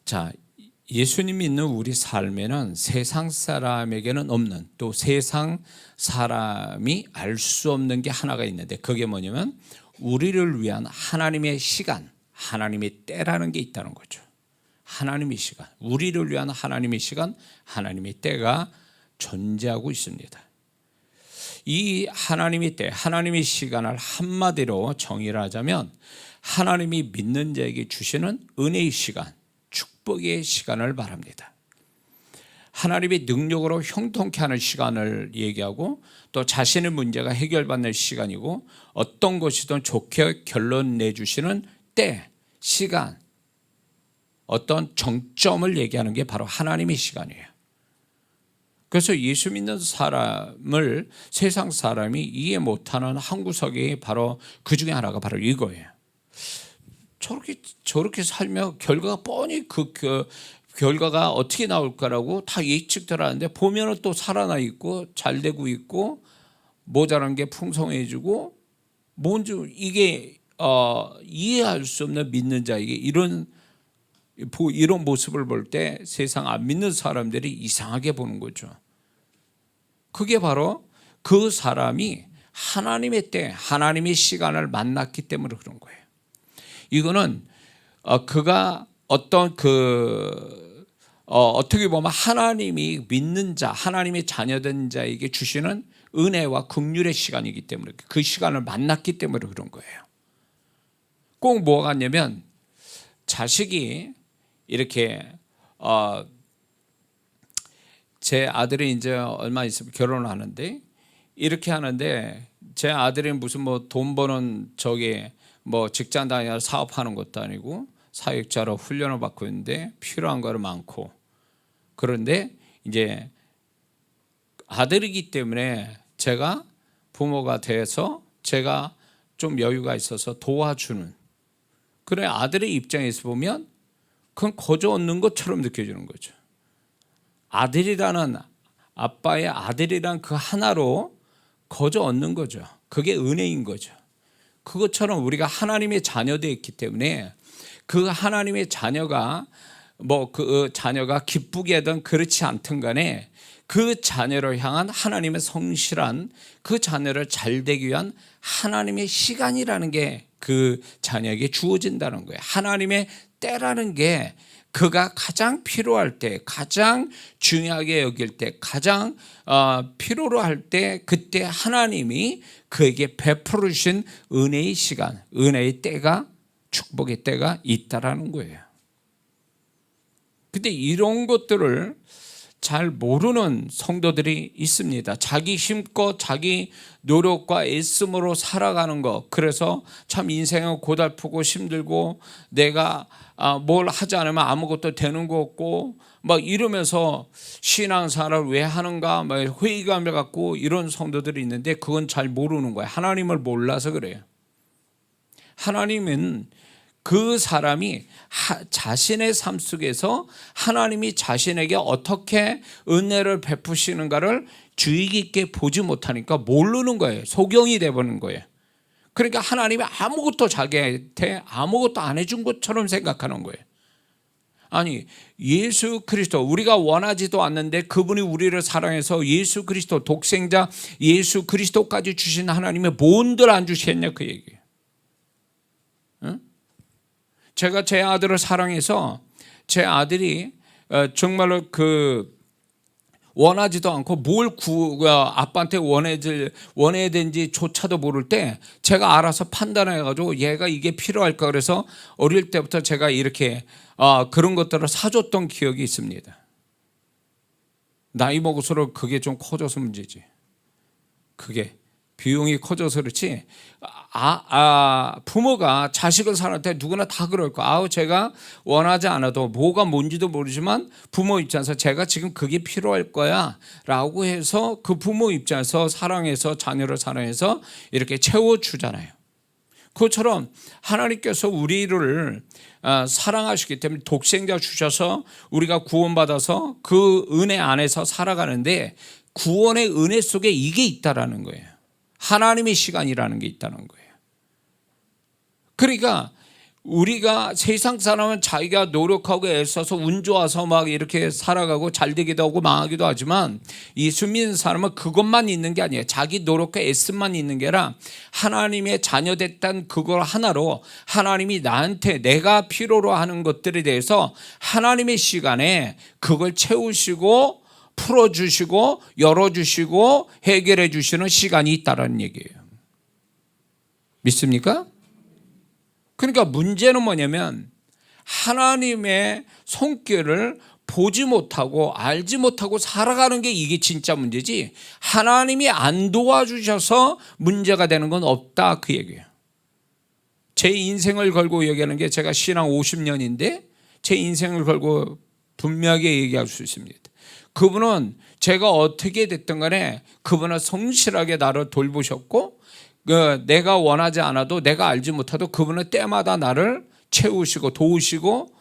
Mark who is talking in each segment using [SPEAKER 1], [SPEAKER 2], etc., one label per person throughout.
[SPEAKER 1] 자, 예수님 믿는 우리 삶에는 세상 사람에게는 없는, 또 세상 사람이 알 수 없는 게 하나가 있는데, 그게 뭐냐면 우리를 위한 하나님의 시간, 하나님의 때라는 게 있다는 거죠. 하나님의 시간, 우리를 위한 하나님의 시간, 하나님의 때가 존재하고 있습니다. 이 하나님의 때, 하나님의 시간을 한마디로 정의를 하자면 하나님이 믿는 자에게 주시는 은혜의 시간, 축복의 시간을 말합니다. 하나님의 능력으로 형통케 하는 시간을 얘기하고, 또 자신의 문제가 해결받는 시간이고, 어떤 것이든 좋게 결론 내주시는 때, 시간, 어떤 정점을 얘기하는 게 바로 하나님의 시간이에요. 그래서 예수 믿는 사람을 세상 사람이 이해 못하는 한 구석이 바로 그 중에 하나가 바로 이거예요. 저렇게 살면 결과가 뻔히 그 결과가 어떻게 나올까라고 다 예측들 하는데, 보면은 또 살아나 있고 잘 되고 있고 모자란 게 풍성해지고, 뭔지 이게 이해할 수 없는 믿는 자에게 이런 모습을 볼 때 세상 안 믿는 사람들이 이상하게 보는 거죠. 그게 바로 그 사람이 하나님의 때, 하나님의 시간을 만났기 때문에 그런 거예요. 이거는 그가 어떻게 보면 하나님이 믿는 자, 하나님의 자녀된 자에게 주시는 은혜와 긍휼의 시간이기 때문에, 그 시간을 만났기 때문에 그런 거예요. 꼭 뭐가 같냐면, 자식이 이렇게 제 아들이 이제 얼마 있으면 결혼하는데, 이렇게 하는데 제 아들이 무슨 뭐 돈 버는 뭐 직장 다니면서 사업하는 것도 아니고 사역자로 훈련을 받고 있는데 필요한 거는 많고, 그런데 이제 아들이기 때문에 제가 부모가 돼서 제가 좀 여유가 있어서 도와주는, 그래 아들의 입장에서 보면 그건 거저 얻는 것처럼 느껴지는 거죠. 아들이라는, 아빠의 아들이란 그 하나로 거저 얻는 거죠. 그게 은혜인 거죠. 그것처럼 우리가 하나님의 자녀되어 있기 때문에 그 하나님의 자녀가 그 자녀가 기쁘게 하든 그렇지 않든 간에 그 자녀를 향한 하나님의 성실한, 그 자녀를 잘 되기 위한 하나님의 시간이라는 게 그 자녀에게 주어진다는 거예요. 하나님의 때라는 게 그가 가장 필요할 때, 가장 중요하게 여길 때, 가장 필요로 할 때, 그때 하나님이 그에게 베풀어 주신 은혜의 시간, 은혜의 때가, 축복의 때가 있다라는 거예요. 근데 이런 것들을 잘 모르는 성도들이 있습니다. 자기 힘껏 자기 노력과 애씀으로 살아가는 것, 그래서 참 인생은 고달프고 힘들고 내가 뭘 하지 않으면 아무것도 되는 거 없고 막 이러면서 신앙생활을 왜 하는가 막 회의감을 갖고 이런 성도들이 있는데, 그건 잘 모르는 거예요. 하나님을 몰라서 그래요. 하나님은 그 사람이 자신의 삶 속에서 하나님이 자신에게 어떻게 은혜를 베푸시는가를 주의 깊게 보지 못하니까 모르는 거예요. 소경이 되어버리는 거예요. 그러니까 하나님이 아무것도 자기한테 아무것도 안 해준 것처럼 생각하는 거예요. 아니, 예수 그리스도, 우리가 원하지도 않는데 그분이 우리를 사랑해서 예수 그리스도, 독생자 예수 그리스도까지 주신 하나님이 뭔들 안 주시겠냐 그 얘기예요. 응? 제가 제 아들을 사랑해서 제 아들이 정말로 원하지도 않고 뭘 아빠한테 원해야 되는지조차도 모를 때 제가 알아서 판단해가지고 얘가 이게 필요할까 그래서 어릴 때부터 제가 이렇게 그런 것들을 사줬던 기억이 있습니다. 나이 먹을수록 그게 좀 커져서 문제지. 그게 비용이 커져서 그렇지, 부모가 자식을 사랑할 때 누구나 다 그럴 거야. 제가 원하지 않아도 뭐가 뭔지도 모르지만 부모 입장에서 제가 지금 그게 필요할 거야 라고 해서 그 부모 입장에서 사랑해서, 자녀를 사랑해서 이렇게 채워주잖아요. 그것처럼 하나님께서 우리를 사랑하시기 때문에 독생자 주셔서 우리가 구원받아서 그 은혜 안에서 살아가는데, 구원의 은혜 속에 이게 있다라는 거예요. 하나님의 시간이라는 게 있다는 거예요. 그러니까 우리가 세상 사람은 자기가 노력하고 애써서 운 좋아서 막 이렇게 살아가고 잘 되기도 하고 망하기도 하지만, 예수 믿는 사람은 그것만 있는 게 아니에요. 자기 노력과 애씀만 있는 게 아니라 하나님의 자녀 됐다는 그걸 하나로 하나님이 나한테 내가 필요로 하는 것들에 대해서 하나님의 시간에 그걸 채우시고 풀어주시고 열어주시고 해결해 주시는 시간이 있다는 얘기예요. 믿습니까? 그러니까 문제는 뭐냐면 하나님의 손길을 보지 못하고 알지 못하고 살아가는 게 이게 진짜 문제지, 하나님이 안 도와주셔서 문제가 되는 건 없다 그 얘기예요. 제 인생을 걸고 얘기하는 게, 제가 신앙 50년인데 제 인생을 걸고 분명하게 얘기할 수 있습니다. 그분은 제가 어떻게 됐든 간에 그분은 성실하게 나를 돌보셨고, 내가 원하지 않아도 내가 알지 못해도 그분은 때마다 나를 채우시고 도우시고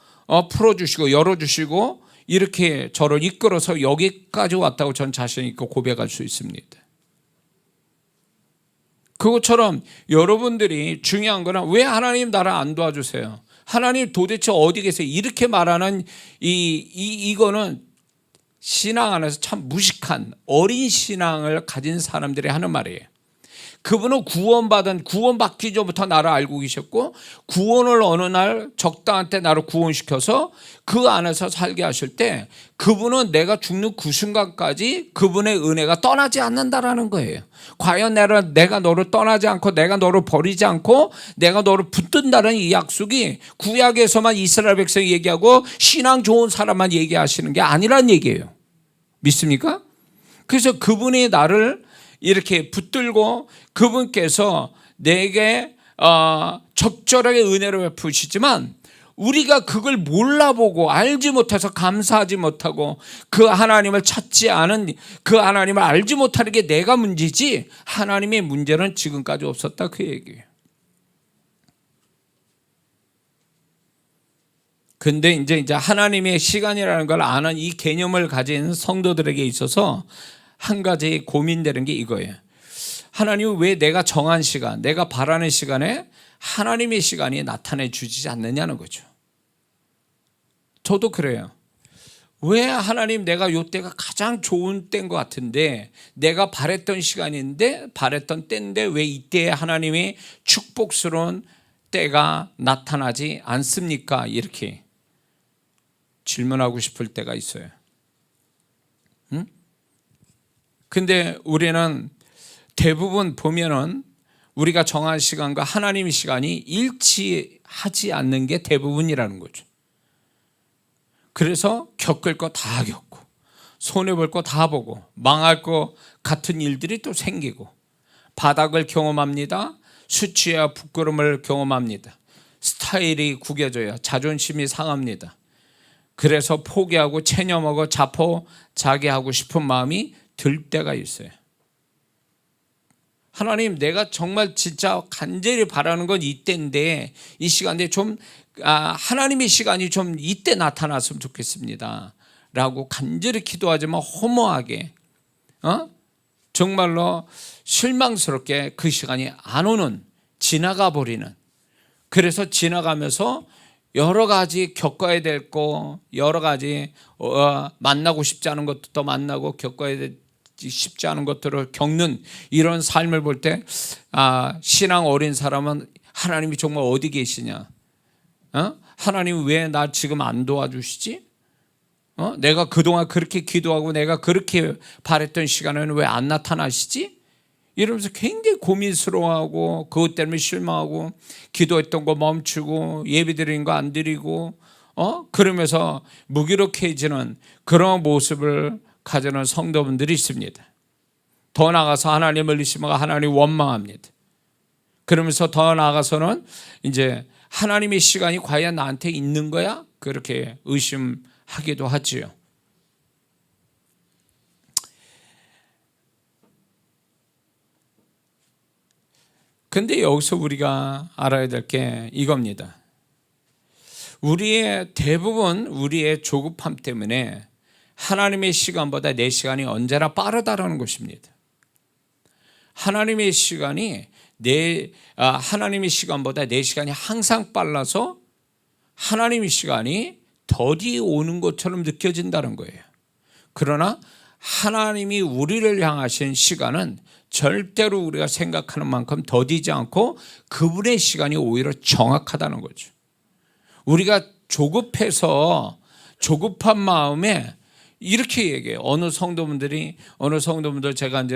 [SPEAKER 1] 풀어주시고 열어주시고 이렇게 저를 이끌어서 여기까지 왔다고 전 자신 있고 고백할 수 있습니다. 그것처럼 여러분들이 중요한 거는, 왜 하나님 나를 안 도와주세요? 하나님 도대체 어디 계세요? 이렇게 말하는 이거는 신앙 안에서 참 무식한 어린 신앙을 가진 사람들이 하는 말이에요. 그분은 구원받기 전부터 나를 알고 계셨고, 구원을 어느 날 적당한 때 나를 구원시켜서 그 안에서 살게 하실 때, 그분은 내가 죽는 그 순간까지 그분의 은혜가 떠나지 않는다라는 거예요. 과연 내가 너를 떠나지 않고 내가 너를 버리지 않고 내가 너를 붙든다는 이 약속이 구약에서만 이스라엘 백성이 얘기하고 신앙 좋은 사람만 얘기하시는 게 아니란 얘기예요. 믿습니까? 그래서 그분이 나를 이렇게 붙들고 그분께서 내게 적절하게 은혜를 베푸시지만, 우리가 그걸 몰라보고 알지 못해서 감사하지 못하고 그 하나님을 찾지 않은, 그 하나님을 알지 못하는 게 내가 문제지, 하나님의 문제는 지금까지 없었다 그 얘기예요. 근데 이제 하나님의 시간이라는 걸 아는 이 개념을 가진 성도들에게 있어서 한 가지 고민되는 게 이거예요. 하나님은 왜 내가 정한 시간, 내가 바라는 시간에 하나님의 시간이 나타내 주지 않느냐는 거죠. 저도 그래요. 왜 하나님, 내가 요 때가 가장 좋은 때인 것 같은데, 내가 바랬던 시간인데 바랬던 때인데 왜 이때에 하나님의 축복스러운 때가 나타나지 않습니까? 이렇게 질문하고 싶을 때가 있어요. 근데 우리는 대부분 보면은 우리가 정한 시간과 하나님의 시간이 일치하지 않는 게 대부분이라는 거죠. 그래서 겪을 거 다 겪고 손해볼 거 다 보고 망할 거 같은 일들이 또 생기고, 바닥을 경험합니다. 수치와 부끄러움을 경험합니다. 스타일이 구겨져야 자존심이 상합니다. 그래서 포기하고 체념하고 자포자기하고 싶은 마음이 들 때가 있어요. 하나님, 내가 정말 진짜 간절히 바라는 건 이때인데, 이 시간에 좀 하나님의 시간이 좀 이때 나타났으면 좋겠습니다 라고 간절히 기도하지만 허무하게 정말로 실망스럽게 그 시간이 안 오는, 지나가 버리는, 그래서 지나가면서 여러 가지 겪어야 될 거, 여러 가지 만나고 싶지 않은 것도 만나고 겪어야 쉽지 않은 것들을 겪는 이런 삶을 볼 때, 신앙 어린 사람은 하나님이 정말 어디 계시냐? 하나님 왜 나 지금 안 도와주시지? 내가 그동안 그렇게 기도하고 내가 그렇게 바랬던 시간에는 왜 안 나타나시지? 이러면서 굉장히 고민스러워하고, 그것 때문에 실망하고, 기도했던 거 멈추고 예배 드리는 거 안 드리고 그러면서 무기력해지는 그런 모습을 가지는 성도분들이 있습니다. 더 나아가서 하나님을 의심하고 하나님 원망합니다. 그러면서 더 나아가서는 이제 하나님의 시간이 과연 나한테 있는 거야? 그렇게 의심하기도 하지요. 근데 여기서 우리가 알아야 될 게 이겁니다. 우리의 조급함 때문에 하나님의 시간보다 내 시간이 언제나 빠르다라는 것입니다. 하나님의 시간이 하나님의 시간보다 내 시간이 항상 빨라서 하나님의 시간이 더디 오는 것처럼 느껴진다는 거예요. 그러나 하나님이 우리를 향하신 시간은 절대로 우리가 생각하는 만큼 더디지 않고 그분의 시간이 오히려 정확하다는 거죠. 우리가 조급한 마음에 이렇게 얘기해요. 어느 성도분들 제가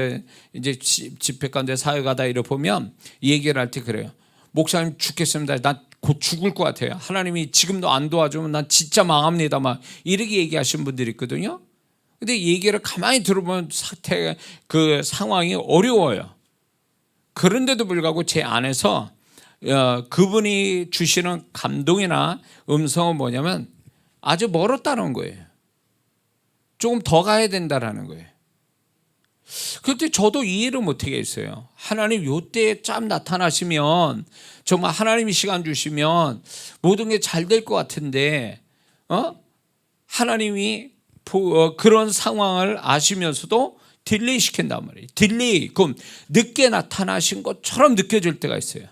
[SPEAKER 1] 이제 집회 가운데 사회 가다 이래 보면 얘기를 할 때 그래요. 목사님 죽겠습니다. 나 곧 죽을 것 같아요. 하나님이 지금도 안 도와주면 난 진짜 망합니다. 막 이렇게 얘기하시는 분들이 있거든요. 근데 얘기를 가만히 들어보면 그 상황이 어려워요. 그런데도 불구하고 제 안에서 그분이 주시는 감동이나 음성은 뭐냐면 아주 멀었다는 거예요. 조금 더 가야 된다라는 거예요. 그때 저도 이해를 못하게 했어요. 하나님 요때에 참 나타나시면 정말 하나님이 시간 주시면 모든 게 잘 될 것 같은데 하나님이 그런 상황을 아시면서도 딜레이 시킨단 말이에요. 그럼 늦게 나타나신 것처럼 느껴질 때가 있어요.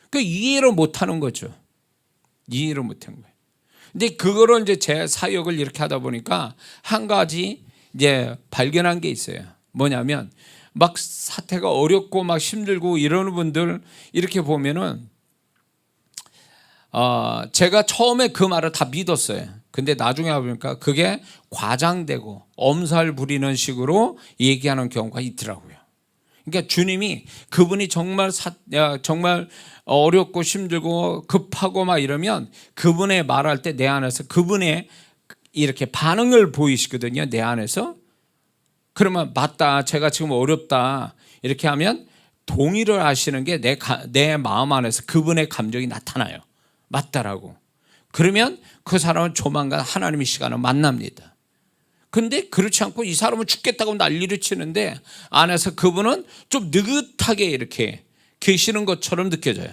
[SPEAKER 1] 그 이해를 못하는 거죠. 이해를 못한 거예요. 근데 그거를 이제 제 사역을 이렇게 하다 보니까 한 가지 이제 발견한 게 있어요. 뭐냐면 막 사태가 어렵고 막 힘들고 이러는 분들 이렇게 보면은 제가 처음에 그 말을 다 믿었어요. 근데 나중에 보니까 그게 과장되고 엄살 부리는 식으로 얘기하는 경우가 있더라고요. 그러니까 주님이 그분이 정말 어렵고 힘들고 급하고 막 이러면 그분의 말할 때 내 안에서 그분의 이렇게 반응을 보이시거든요. 내 안에서. 그러면 맞다. 제가 지금 어렵다. 이렇게 하면 동의를 하시는 게 내 마음 안에서 그분의 감정이 나타나요. 맞다라고. 그러면 그 사람은 조만간 하나님의 시간을 만납니다. 근데 그렇지 않고 이 사람은 죽겠다고 난리를 치는데 안에서 그분은 좀 느긋하게 이렇게 계시는 것처럼 느껴져요.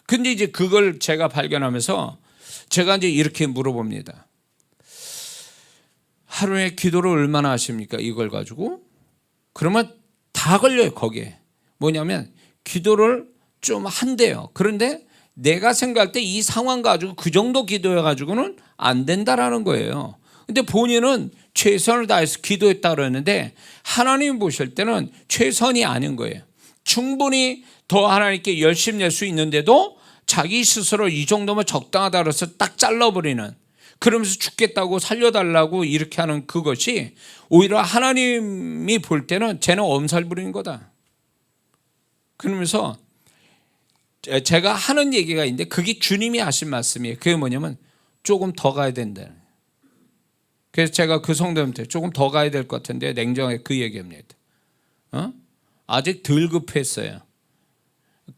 [SPEAKER 1] 근데 이제 그걸 제가 발견하면서 제가 이제 이렇게 물어봅니다. 하루에 기도를 얼마나 하십니까? 이걸 가지고. 그러면 다 걸려요, 거기에. 뭐냐면 기도를 좀 한대요. 그런데 내가 생각할 때 이 상황 가지고 그 정도 기도해 가지고는 안 된다라는 거예요. 근데 본인은 최선을 다해서 기도했다 그러는데 하나님 보실 때는 최선이 아닌 거예요. 충분히 더 하나님께 열심히 낼 수 있는데도 자기 스스로 이 정도면 적당하다 그래서 딱 잘라버리는, 그러면서 죽겠다고 살려달라고 이렇게 하는 그것이 오히려 하나님이 볼 때는 쟤는 엄살 부리는 거다. 그러면서 제가 하는 얘기가 있는데 그게 주님이 하신 말씀이에요. 그게 뭐냐면 조금 더 가야 된다. 그래서 제가 그 성도한테 조금 더 가야 될 것 같은데 냉정하게 그 얘기합니다. 아직 덜 급했어요.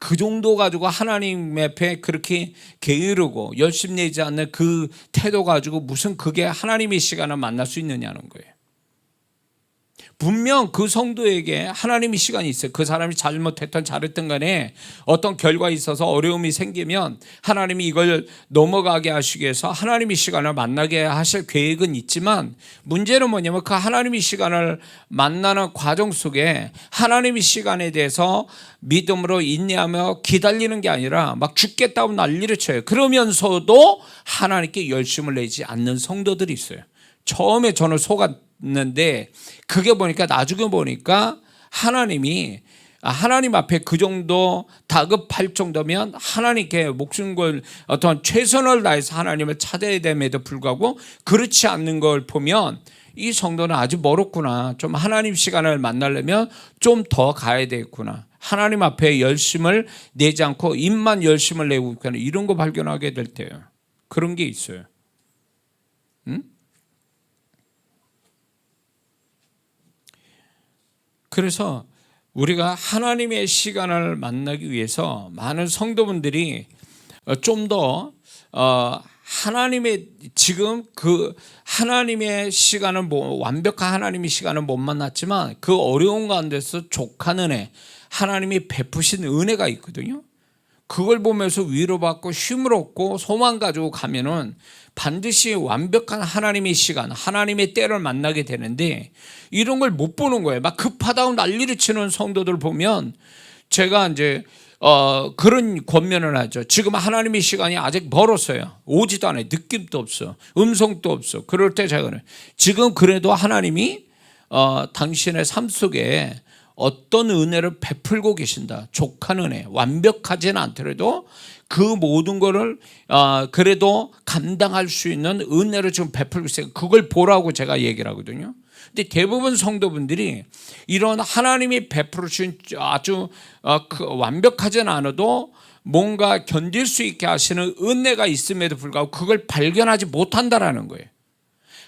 [SPEAKER 1] 그 정도 가지고 하나님 앞에 그렇게 게으르고 열심 내지 않는 그 태도 가지고 무슨 그게 하나님의 시간을 만날 수 있느냐는 거예요. 분명 그 성도에게 하나님의 시간이 있어요. 그 사람이 잘못했던 잘했던 간에 어떤 결과가 있어서 어려움이 생기면 하나님이 이걸 넘어가게 하시기 위해서 하나님의 시간을 만나게 하실 계획은 있지만 문제는 뭐냐면 그 하나님의 시간을 만나는 과정 속에 하나님의 시간에 대해서 믿음으로 인내하며 기다리는 게 아니라 막 죽겠다고 난리를 쳐요. 그러면서도 하나님께 열심을 내지 않는 성도들이 있어요. 처음에 저는 속았는데 그게 보니까 나중에 보니까 하나님 앞에 그 정도 다급할 정도면 하나님께 목숨 걸 어떤 최선을 다해서 하나님을 찾아야 됨에도 불구하고 그렇지 않는 걸 보면 이 성도는 아직 멀었구나. 좀 하나님 시간을 만나려면 좀 더 가야 되겠구나. 하나님 앞에 열심을 내지 않고 입만 열심을 내고 있구나. 이런 거 발견하게 될 때요. 그런 게 있어요. 그래서 우리가 하나님의 시간을 만나기 위해서 많은 성도분들이 좀 더 하나님의 지금 그 하나님의 시간을 완벽한 하나님의 시간을 못 만났지만 그 어려운 가운데서 족한 은혜, 하나님이 베푸신 은혜가 있거든요. 그걸 보면서 위로받고 힘을 얻고 소망 가지고 가면은 반드시 완벽한 하나님의 시간, 하나님의 때를 만나게 되는데 이런 걸 못 보는 거예요. 막 급하다고 난리를 치는 성도들 보면 제가 이제 그런 권면을 하죠. 지금 하나님의 시간이 아직 멀었어요. 오지도 않아요. 느낌도 없어. 음성도 없어. 그럴 때 제가 지금 그래도 하나님이 당신의 삶 속에 어떤 은혜를 베풀고 계신다. 족한 은혜, 완벽하지는 않더라도 그 모든 거를 그래도 감당할 수 있는 은혜를 지금 베풀고 있어요. 그걸 보라고 제가 얘기를 하거든요. 근데 대부분 성도분들이 이런 하나님이 베풀어 주신 아주 완벽하지는 않아도 뭔가 견딜 수 있게 하시는 은혜가 있음에도 불구하고 그걸 발견하지 못한다라는 거예요.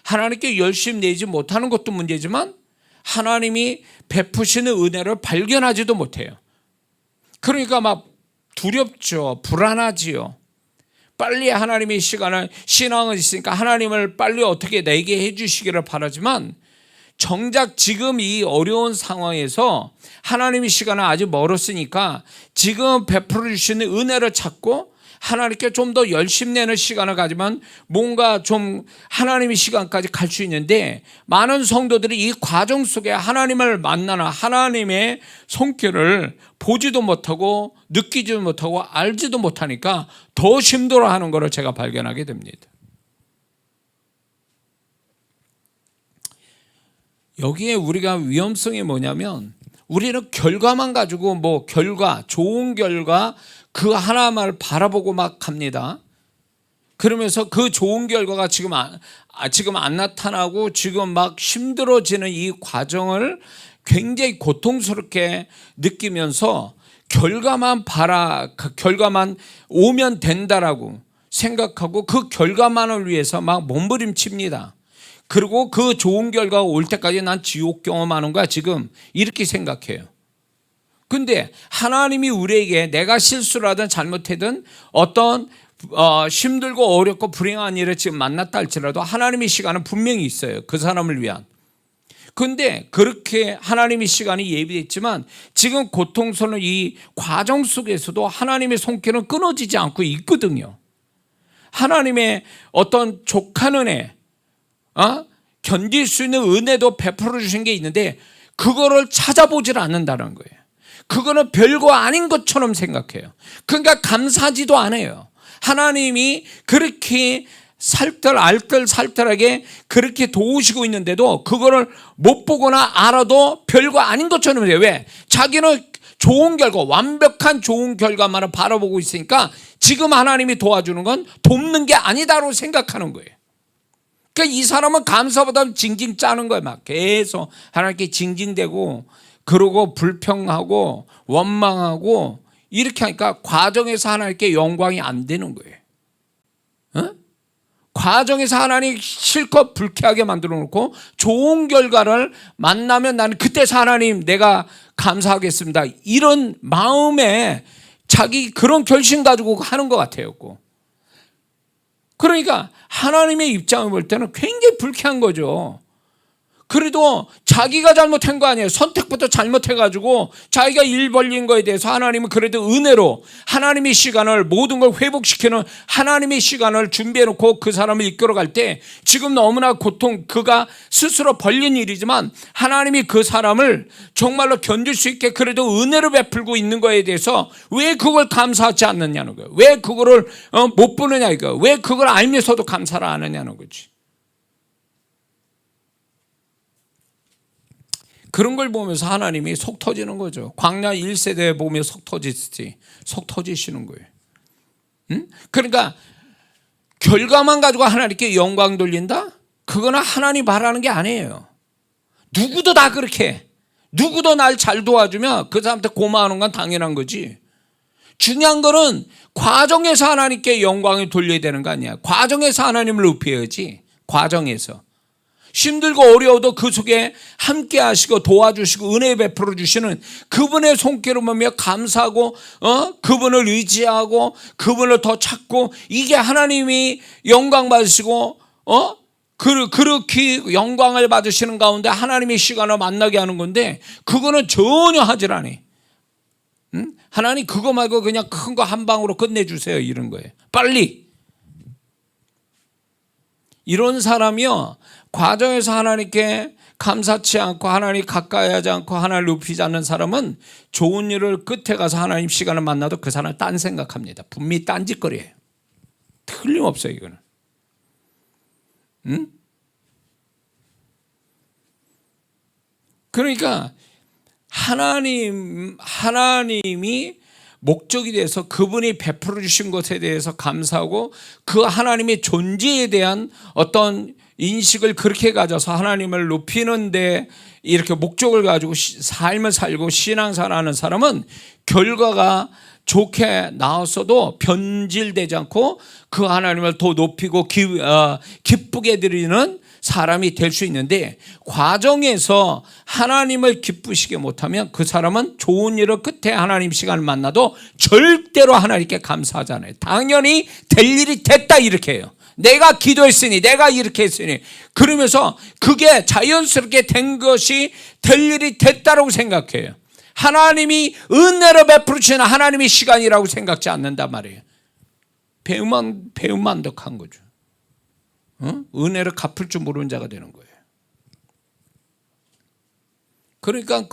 [SPEAKER 1] 하나님께 열심히 내지 못하는 것도 문제지만 하나님이 베푸시는 은혜를 발견하지도 못해요. 그러니까 막 두렵죠. 불안하지요. 빨리 하나님의 신앙은 있으니까 하나님을 빨리 어떻게 내게 해주시기를 바라지만 정작 지금 이 어려운 상황에서 하나님의 시간은 아직 멀었으니까 지금 베풀어 주시는 은혜를 찾고 하나님께 좀 더 열심 내는 시간을 가지면 뭔가 좀 하나님의 시간까지 갈 수 있는데 많은 성도들이 이 과정 속에 하나님을 만나나 하나님의 손길을 보지도 못하고 느끼지도 못하고 알지도 못하니까 더 힘들어하는 것을 제가 발견하게 됩니다. 여기에 우리가 위험성이 뭐냐면 우리는 결과만 가지고 좋은 결과 그 하나만 바라보고 막 갑니다. 그러면서 그 좋은 결과가 지금 안 나타나고 지금 막 힘들어지는 이 과정을 굉장히 고통스럽게 느끼면서 결과만 오면 된다라고 생각하고 그 결과만을 위해서 막 몸부림칩니다. 그리고 그 좋은 결과가 올 때까지 난 지옥 경험하는 거야 지금 이렇게 생각해요. 근데 하나님이 우리에게 내가 실수를 하든 잘못하든 어떤 힘들고 어렵고 불행한 일을 지금 만났다 할지라도 하나님의 시간은 분명히 있어요. 그 사람을 위한. 근데 그렇게 하나님의 시간이 예비됐지만 지금 고통스러운 이 과정 속에서도 하나님의 손길은 끊어지지 않고 있거든요. 하나님의 어떤 족한 은혜, 견딜 수 있는 은혜도 베풀어 주신 게 있는데 그거를 찾아보질 않는다는 거예요. 그거는 별거 아닌 것처럼 생각해요. 그러니까 감사하지도 않아요. 하나님이 그렇게 알뜰살뜰하게 그렇게 도우시고 있는데도 그거를 못 보거나 알아도 별거 아닌 것처럼 해요. 왜? 자기는 좋은 결과, 완벽한 좋은 결과만을 바라보고 있으니까 지금 하나님이 도와주는 건 돕는 게 아니다로 생각하는 거예요. 그러니까 이 사람은 감사보다 징징 짜는 거예요. 막 계속 하나님께 징징대고 그러고 불평하고 원망하고 이렇게 하니까 과정에서 하나님께 영광이 안 되는 거예요. 과정에서 하나님 실컷 불쾌하게 만들어 놓고 좋은 결과를 만나면 나는 그때서 하나님 내가 감사하겠습니다. 이런 마음에 자기 그런 결심 가지고 하는 것 같아요. 그러니까 하나님의 입장을 볼 때는 굉장히 불쾌한 거죠. 그래도 자기가 잘못한 거 아니에요. 선택부터 잘못해가지고 자기가 일 벌린 거에 대해서 하나님은 그래도 은혜로 하나님의 시간을 모든 걸 회복시키는 하나님의 시간을 준비해놓고 그 사람을 이끌어갈 때 지금 너무나 그가 스스로 벌린 일이지만 하나님이 그 사람을 정말로 견딜 수 있게 그래도 은혜를 베풀고 있는 거에 대해서 왜 그걸 감사하지 않느냐는 거예요. 왜 그거를 못 보느냐 이거. 왜 그걸 알면서도 감사를 안 하냐는 거지. 그런 걸 보면서 하나님이 속 터지는 거죠. 광야 1세대에 보면 속 터지시는 거예요. 그러니까 결과만 가지고 하나님께 영광 돌린다? 그거는 하나님 바라는 게 아니에요. 누구도 다 그렇게 해. 누구도 날 잘 도와주면 그 사람한테 고마워하는 건 당연한 거지. 중요한 거는 과정에서 하나님께 영광을 돌려야 되는 거 아니야. 과정에서 하나님을 높여야지. 과정에서. 힘들고 어려워도 그 속에 함께 하시고 도와주시고 은혜 베풀어 주시는 그분의 손길을 보며 감사하고 그분을 의지하고 그분을 더 찾고 이게 하나님이 영광 받으시고 그렇게 영광을 받으시는 가운데 하나님의 시간을 만나게 하는 건데 그거는 전혀 하질 않아. 하나님 그거 말고 그냥 큰 거 한 방으로 끝내주세요 이런 거예요. 빨리. 이런 사람이요, 과정에서 하나님께 감사치 않고 하나님 가까이 하지 않고 하나님을 높이지 않는 사람은 좋은 일을 끝에 가서 하나님 시간을 만나도 그 사람은 딴 생각합니다. 분명히 딴짓거리예요. 틀림없어요, 이거는. 응? 그러니까 하나님이 목적이 돼서 그분이 베풀어 주신 것에 대해서 감사하고 그 하나님의 존재에 대한 어떤 인식을 그렇게 가져서 하나님을 높이는데 이렇게 목적을 가지고 삶을 살고 신앙생활하는 사람은 결과가 좋게 나왔어도 변질되지 않고 그 하나님을 더 높이고 기쁘게 드리는 사람이 될 수 있는데, 과정에서 하나님을 기쁘시게 못하면 그 사람은 좋은 일을 끝에 하나님 시간을 만나도 절대로 하나님께 감사하잖아요. 당연히 될 일이 됐다 이렇게 해요. 내가 기도했으니, 내가 이렇게 했으니, 그러면서 그게 자연스럽게 된 것이 될 일이 됐다라고 생각해요. 하나님이 은혜로 베풀어 주시는 하나님의 시간이라고 생각지 않는단 말이에요. 배은만덕한 거죠. 은혜를 갚을 줄 모르는 자가 되는 거예요. 그러니까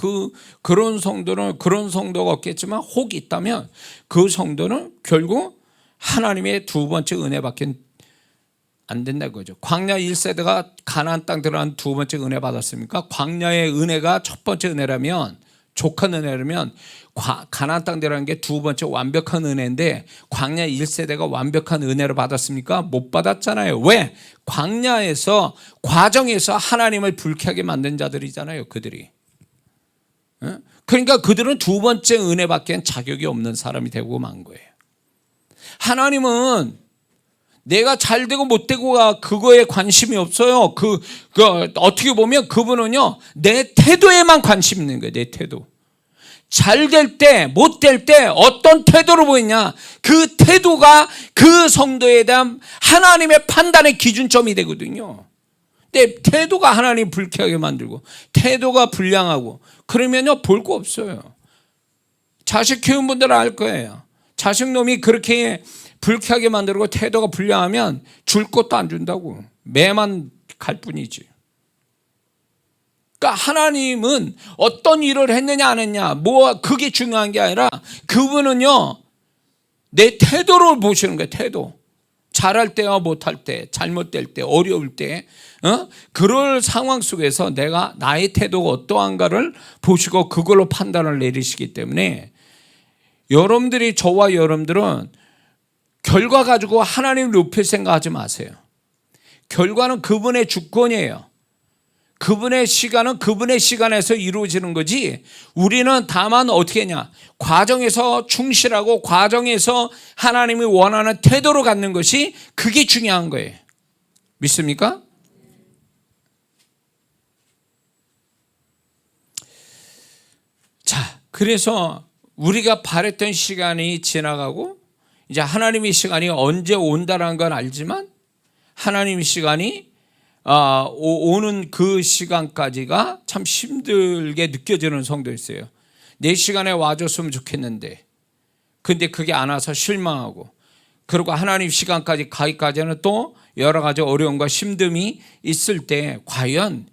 [SPEAKER 1] 그런 성도가 없겠지만 혹 있다면 그 성도는 결국 하나님의 두 번째 은혜밖에 안 된다는 거죠. 광야 1세대가 가나안 땅 들어간 두 번째 은혜 받았습니까? 광야의 은혜가 첫 번째 은혜라면, 족한 은혜라면 가나안 땅 들어간 게 두 번째 완벽한 은혜인데 광야 1세대가 완벽한 은혜를 받았습니까? 못 받았잖아요. 왜? 광야에서 과정에서 하나님을 불쾌하게 만든 자들이잖아요, 그들이. 그러니까 그들은 두 번째 은혜밖에 자격이 없는 사람이 되고 만 거예요. 하나님은 내가 잘 되고 못 되고가 그거에 관심이 없어요. 어떻게 보면 그분은요, 내 태도에만 관심 있는 거예요. 내 태도. 잘 될 때, 못 될 때 어떤 태도로 보이냐, 그 태도가 그 성도에 대한 하나님의 판단의 기준점이 되거든요. 근데 태도가 하나님 불쾌하게 만들고 태도가 불량하고 그러면요, 볼 거 없어요. 자식 키운 분들은 알 거예요. 자식놈이 그렇게 불쾌하게 만들고 태도가 불량하면 줄 것도 안 준다고. 매만 갈 뿐이지. 그러니까 하나님은 어떤 일을 했느냐 안 했냐, 그게 중요한 게 아니라 그분은요, 내 태도를 보시는 거예요. 태도. 잘할 때와 못할 때, 잘못될 때, 어려울 때, 그럴 상황 속에서 나의 태도가 어떠한가를 보시고 그걸로 판단을 내리시기 때문에 여러분들이, 저와 여러분들은 결과 가지고 하나님을 높일 생각하지 마세요. 결과는 그분의 주권이에요. 그분의 시간은 그분의 시간에서 이루어지는 거지, 우리는 다만 어떻게 했냐, 과정에서 충실하고 과정에서 하나님이 원하는 태도로 갖는 것이 그게 중요한 거예요. 믿습니까? 자, 그래서 우리가 바랬던 시간이 지나가고 이제 하나님의 시간이 언제 온다는 건 알지만 하나님의 시간이 오는 그 시간까지가 참 힘들게 느껴지는 성도 있어요. 내 시간에 와줬으면 좋겠는데 근데 그게 안 와서 실망하고, 그리고 하나님 시간까지 가기까지는 또 여러 가지 어려움과 힘듦이 있을 때 과연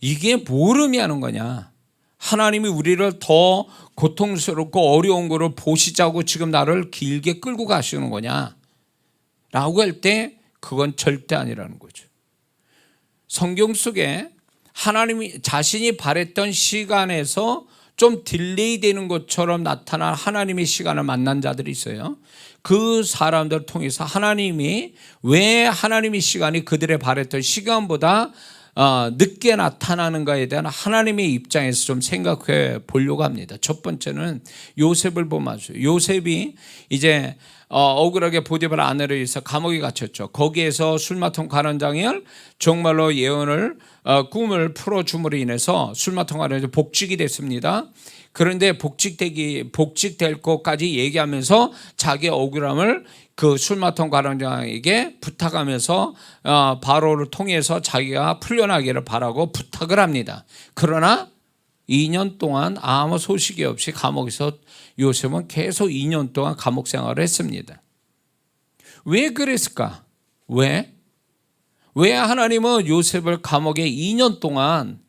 [SPEAKER 1] 이게 뭘 의미하는 거냐, 하나님이 우리를 더 고통스럽고 어려운 거를 보시자고 지금 나를 길게 끌고 가시는 거냐 라고 할 때 그건 절대 아니라는 거죠. 성경 속에 하나님이 자신이 바랬던 시간에서 좀 딜레이 되는 것처럼 나타난 하나님의 시간을 만난 자들이 있어요. 그 사람들을 통해서 하나님이 왜 하나님의 시간이 그들의 바랬던 시간보다 늦게 나타나는가에 대한 하나님의 입장에서 좀 생각해 보려고 합니다. 첫 번째는 요셉을 보면 요셉이 이제 억울하게 보디발 아내를 위해서 감옥에 갇혔죠. 거기에서 술마통 관원장이 정말로 예언을 꿈을 풀어줌으로 인해서 술마통 관원장이 복직이 됐습니다. 그런데 복직될 것까지 얘기하면서 자기 억울함을 그 술마통 관원장에게 부탁하면서 바로를 통해서 자기가 풀려나기를 바라고 부탁을 합니다. 그러나 2년 동안 아무 소식이 없이 감옥에서 요셉은 계속 2년 동안 감옥 생활을 했습니다. 왜 그랬을까? 왜 왜 하나님은 요셉을 감옥에 2년 동안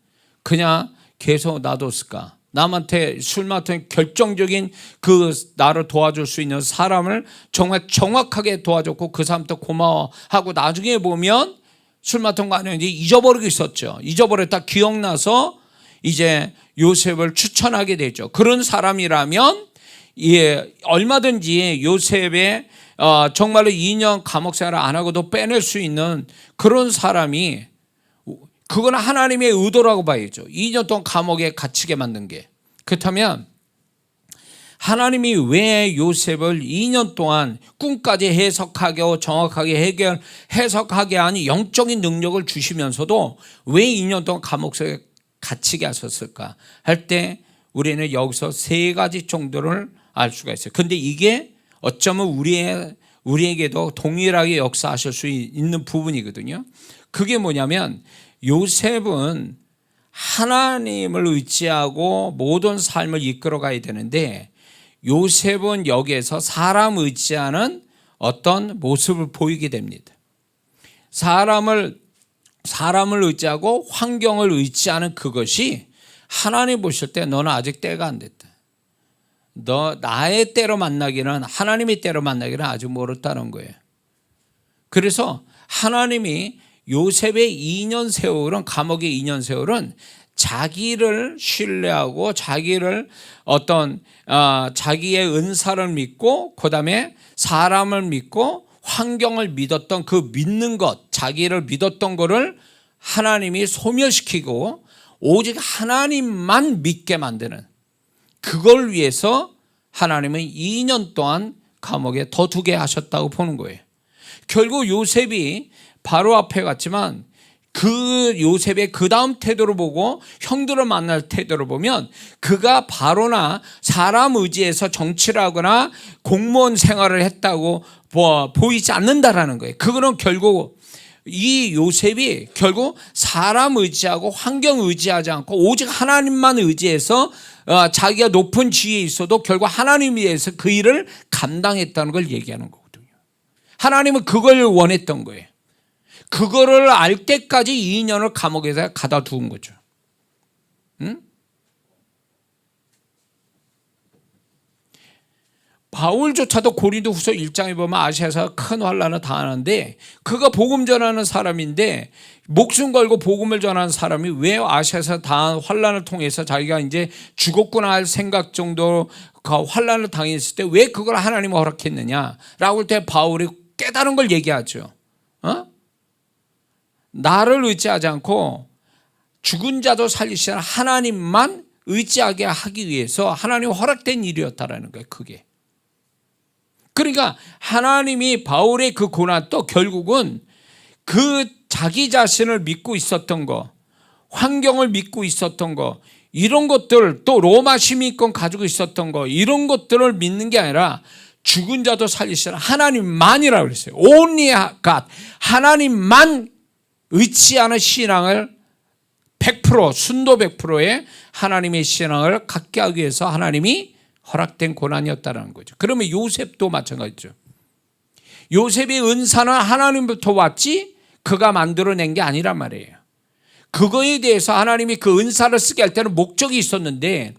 [SPEAKER 1] 그냥 계속 놔뒀을까? 남한테 술 맡은 결정적인 그 나를 도와줄 수 있는 사람을 정말 정확하게 도와줬고 그 사람도 고마워하고 나중에 보면 술 맡은 거 아니었는지 잊어버리고 있었죠. 잊어버렸다 기억나서 이제 요셉을 추천하게 되죠. 그런 사람이라면 얼마든지 요셉의 정말로 2년 감옥 생활을 안 하고도 빼낼 수 있는 그런 사람이, 그건 하나님의 의도라고 봐야죠. 2년 동안 감옥에 갇히게 만든 게. 그렇다면 하나님이 왜 요셉을 2년 동안 꿈까지 해석하고 정확하게 해석하게 하니 영적인 능력을 주시면서도 왜 2년 동안 감옥에 갇히게 하셨을까 할 때 우리는 여기서 3가지 정도를 알 수가 있어요. 그런데 이게 어쩌면 우리에게도 동일하게 역사하실 수 있는 부분이거든요. 그게 뭐냐면 요셉은 하나님을 의지하고 모든 삶을 이끌어 가야 되는데 요셉은 여기에서 사람 의지하는 어떤 모습을 보이게 됩니다. 사람을 의지하고 환경을 의지하는 그것이 하나님 보실 때 너는 아직 때가 안 됐다. 너 나의 때로 만나기는, 하나님의 때로 만나기는 아직 멀었다는 거예요. 그래서 하나님이 요셉의 2년 세월은, 감옥의 2년 세월은 자기를 신뢰하고 자기를 자기의 은사를 믿고 그다음에 사람을 믿고 환경을 믿었던 그 믿는 것, 자기를 믿었던 거를 하나님이 소멸시키고 오직 하나님만 믿게 만드는, 그걸 위해서 하나님은 2년 동안 감옥에 더 두게 하셨다고 보는 거예요. 결국 요셉이 바로 앞에 갔지만 그 요셉의 그 다음 태도를 보고 형들을 만날 태도를 보면 그가 바로나 사람 의지에서 정치를 하거나 공무원 생활을 했다고 보이지 않는다라는 거예요. 그거는 결국 이 요셉이 결국 사람 의지하고 환경 의지하지 않고 오직 하나님만 의지해서 자기가 높은 지위에 있어도 결국 하나님에 의해서 그 일을 감당했다는 걸 얘기하는 거거든요. 하나님은 그걸 원했던 거예요. 그거를 알 때까지 2년을 감옥에서 가다 두은 거죠. 응? 바울조차도 고린도후서 1장에 보면 아시아에서 큰 환난을 당하는데 그가 복음 전하는 사람인데 목숨 걸고 복음을 전하는 사람이 왜 아시아에서 당한 환난을 통해서 자기가 이제 죽었구나 할 생각 정도로 환난을 당했을 때 왜 그걸 하나님이 허락했느냐라고 할 때 바울이 깨달은 걸 얘기하죠. 나를 의지하지 않고 죽은 자도 살리시는 하나님만 의지하게 하기 위해서 하나님 허락된 일이었다라는 거예요. 그게. 그러니까 하나님이 바울의 그 고난도 결국은 그 자기 자신을 믿고 있었던 거, 환경을 믿고 있었던 거, 이런 것들, 또 로마 시민권 가지고 있었던 거, 이런 것들을 믿는 게 아니라 죽은 자도 살리시는 하나님만이라고 그랬어요. Only God, 하나님만 의지하는 신앙을 100%, 순도 100%의 하나님의 신앙을 갖게 하기 위해서 하나님이 허락된 고난이었다는 거죠. 그러면 요셉도 마찬가지죠. 요셉의 은사는 하나님부터 왔지 그가 만들어낸 게 아니란 말이에요. 그거에 대해서 하나님이 그 은사를 쓰게 할 때는 목적이 있었는데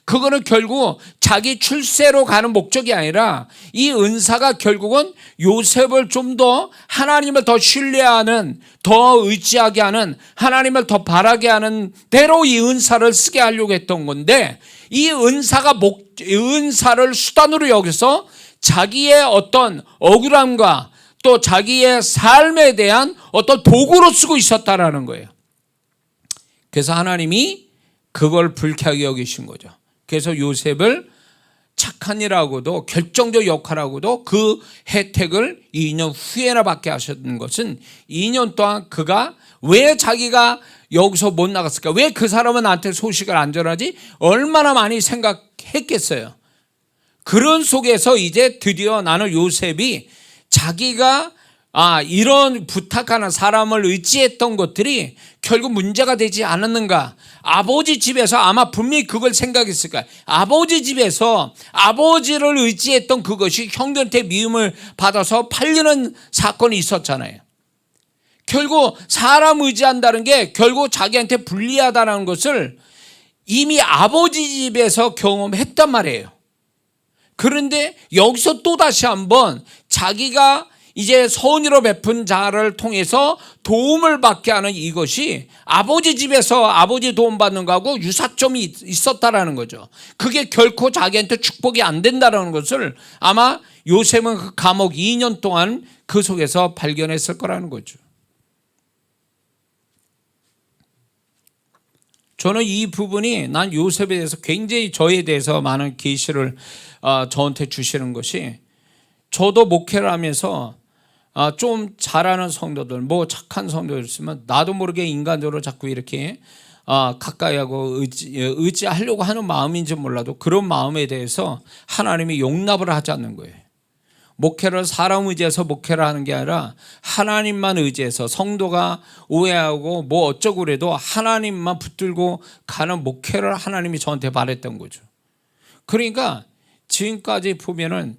[SPEAKER 1] 그거는 결국 자기 출세로 가는 목적이 아니라 이 은사가 결국은 요셉을 좀 더 하나님을 더 신뢰하는, 더 의지하게 하는, 하나님을 더 바라게 하는 대로 이 은사를 쓰게 하려고 했던 건데 이 은사를 수단으로 여기서 자기의 어떤 억울함과 또 자기의 삶에 대한 어떤 도구로 쓰고 있었다라는 거예요. 그래서 하나님이 그걸 불쾌하게 여기신 거죠. 그래서 요셉을 착한 일하고도 결정적 역할하고도 그 혜택을 2년 후에나 받게 하셨던 것은 2년 동안 그가 왜 자기가 여기서 못 나갔을까? 왜 그 사람은 나한테 소식을 안 전하지? 얼마나 많이 생각했겠어요. 그런 속에서 이제 드디어 나는 요셉이 자기가 이런 부탁하는 사람을 의지했던 것들이 결국 문제가 되지 않았는가. 아버지 집에서 아마 분명히 그걸 생각했을 거야. 아버지 집에서 아버지를 의지했던 그것이 형들한테 미움을 받아서 팔리는 사건이 있었잖아요. 결국 사람 의지한다는 게 결국 자기한테 불리하다는 것을 이미 아버지 집에서 경험했단 말이에요. 그런데 여기서 또다시 한번 자기가 이제 선의로 베푼 자를 통해서 도움을 받게 하는 이것이 아버지 집에서 아버지 도움 받는 거하고 유사점이 있었다라는 거죠. 그게 결코 자기한테 축복이 안 된다는 것을 아마 요셉은 그 감옥 2년 동안 그 속에서 발견했을 거라는 거죠. 저는 이 부분이 난 요셉에 대해서 굉장히 저에 대해서 많은 계시를 저한테 주시는 것이, 저도 목회를 하면서 좀 잘하는 성도들, 뭐 착한 성도들 있으면 나도 모르게 인간적으로 자꾸 이렇게 가까이 하고 의지하려고 하는 마음인지 몰라도 그런 마음에 대해서 하나님이 용납을 하지 않는 거예요. 목회를 사람 의지해서 목회를 하는 게 아니라 하나님만 의지해서, 성도가 오해하고 뭐 어쩌고 그래도 하나님만 붙들고 가는 목회를 하나님이 저한테 바랬던 거죠. 그러니까 지금까지 보면은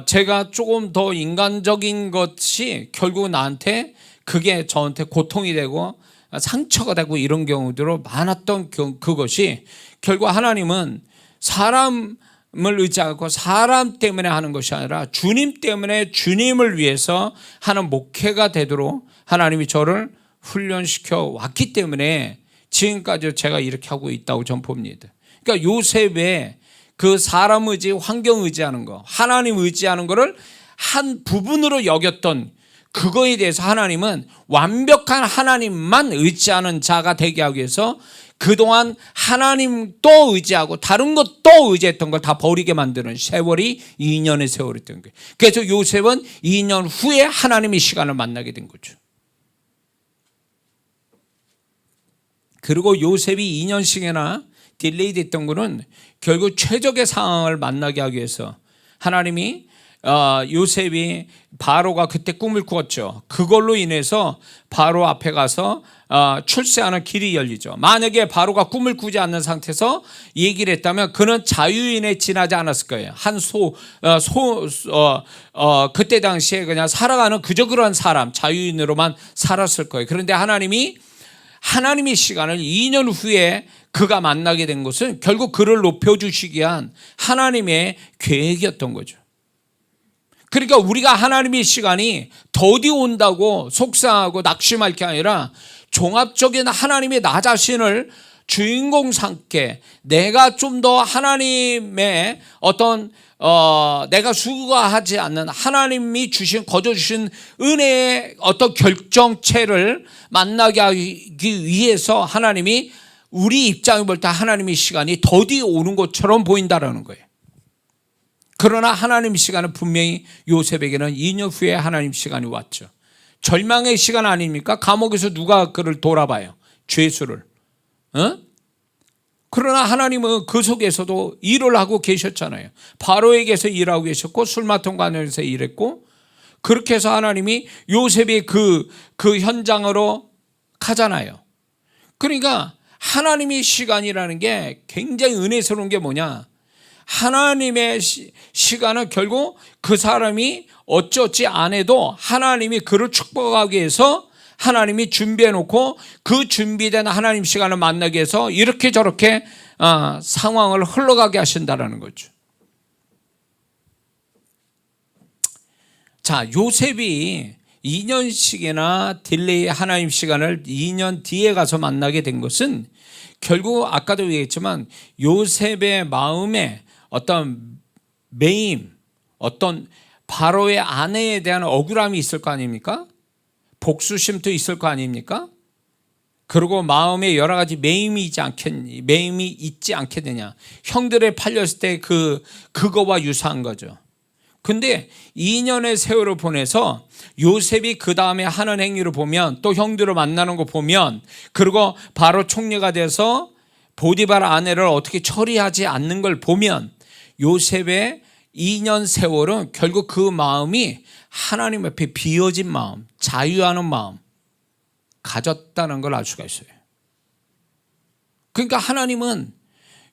[SPEAKER 1] 제가 조금 더 인간적인 것이 결국 나한테 그게 저한테 고통이 되고 상처가 되고 이런 경우들로 많았던 그것이, 결국 하나님은 사람을 의지하고 사람 때문에 하는 것이 아니라 주님 때문에 주님을 위해서 하는 목회가 되도록 하나님이 저를 훈련시켜 왔기 때문에 지금까지 제가 이렇게 하고 있다고 저는 봅니다. 그러니까 요셉의 그 사람 의지, 환경 의지하는 거, 하나님 의지하는 거를 한 부분으로 여겼던 그거에 대해서 하나님은 완벽한 하나님만 의지하는 자가 되게 하기 위해서 그동안 하나님 또 의지하고 다른 것 또 의지했던 걸 다 버리게 만드는 세월이 2년의 세월이었던 거예요. 그래서 요셉은 2년 후에 하나님의 시간을 만나게 된 거죠. 그리고 요셉이 2년씩이나 딜레이 됐던 거는 결국 최적의 상황을 만나게 하기 위해서 하나님이 요셉이 바로가 그때 꿈을 꾸었죠. 그걸로 인해서 바로 앞에 가서 출세하는 길이 열리죠. 만약에 바로가 꿈을 꾸지 않는 상태에서 얘기를 했다면 그는 자유인에 지나지 않았을 거예요. 한 그때 당시에 그냥 살아가는 그저 그런 사람, 자유인으로만 살았을 거예요. 그런데 하나님의 시간을 2년 후에 그가 만나게 된 것은 결국 그를 높여주시기 위한 하나님의 계획이었던 거죠. 그러니까 우리가 하나님의 시간이 더디 온다고 속상하고 낙심할 게 아니라 종합적인 하나님의 나 자신을 주인공 삼게, 내가 좀 더 하나님의 어떤 내가 수고하지 않는 하나님이 거저 주신 은혜의 어떤 결정체를 만나게 하기 위해서 하나님이 우리 입장에 볼 때 하나님의 시간이 더디 오는 것처럼 보인다라는 거예요. 그러나 하나님의 시간은 분명히 요셉에게는 2년 후에 하나님 시간이 왔죠. 절망의 시간 아닙니까? 감옥에서 누가 그를 돌아봐요? 죄수를. 그러나 하나님은 그 속에서도 일을 하고 계셨잖아요. 바로에게서 일하고 계셨고 술 맡은 관에서 일했고, 그렇게 해서 하나님이 요셉이 그 현장으로 가잖아요. 그러니까 하나님의 시간이라는 게 굉장히 은혜스러운 게 뭐냐, 하나님의 시간은 결국 그 사람이 어쩌지 안 해도 하나님이 그를 축복하기 위해서 하나님이 준비해 놓고 그 준비된 하나님 시간을 만나기 위해서 이렇게 저렇게 상황을 흘러가게 하신다라는 거죠. 자, 요셉이 2년씩이나 딜레이 하나님 시간을 2년 뒤에 가서 만나게 된 것은 결국 아까도 얘기했지만 요셉의 마음에 어떤 매임, 어떤 바로의 아내에 대한 억울함이 있을 거 아닙니까? 복수심도 있을 거 아닙니까? 그리고 마음에 여러 가지 매임이 있지 않겠느냐. 형들에 팔렸을 때 그거와 유사한 거죠. 근데 2년의 세월을 보내서 요셉이 그 다음에 하는 행위를 보면, 또 형들을 만나는 거 보면, 그리고 바로 총리가 돼서 보디발 아내를 어떻게 처리하지 않는 걸 보면 요셉의 2년 세월은 결국 그 마음이 하나님 앞에 비워진 마음, 자유하는 마음 가졌다는 걸 알 수가 있어요. 그러니까 하나님은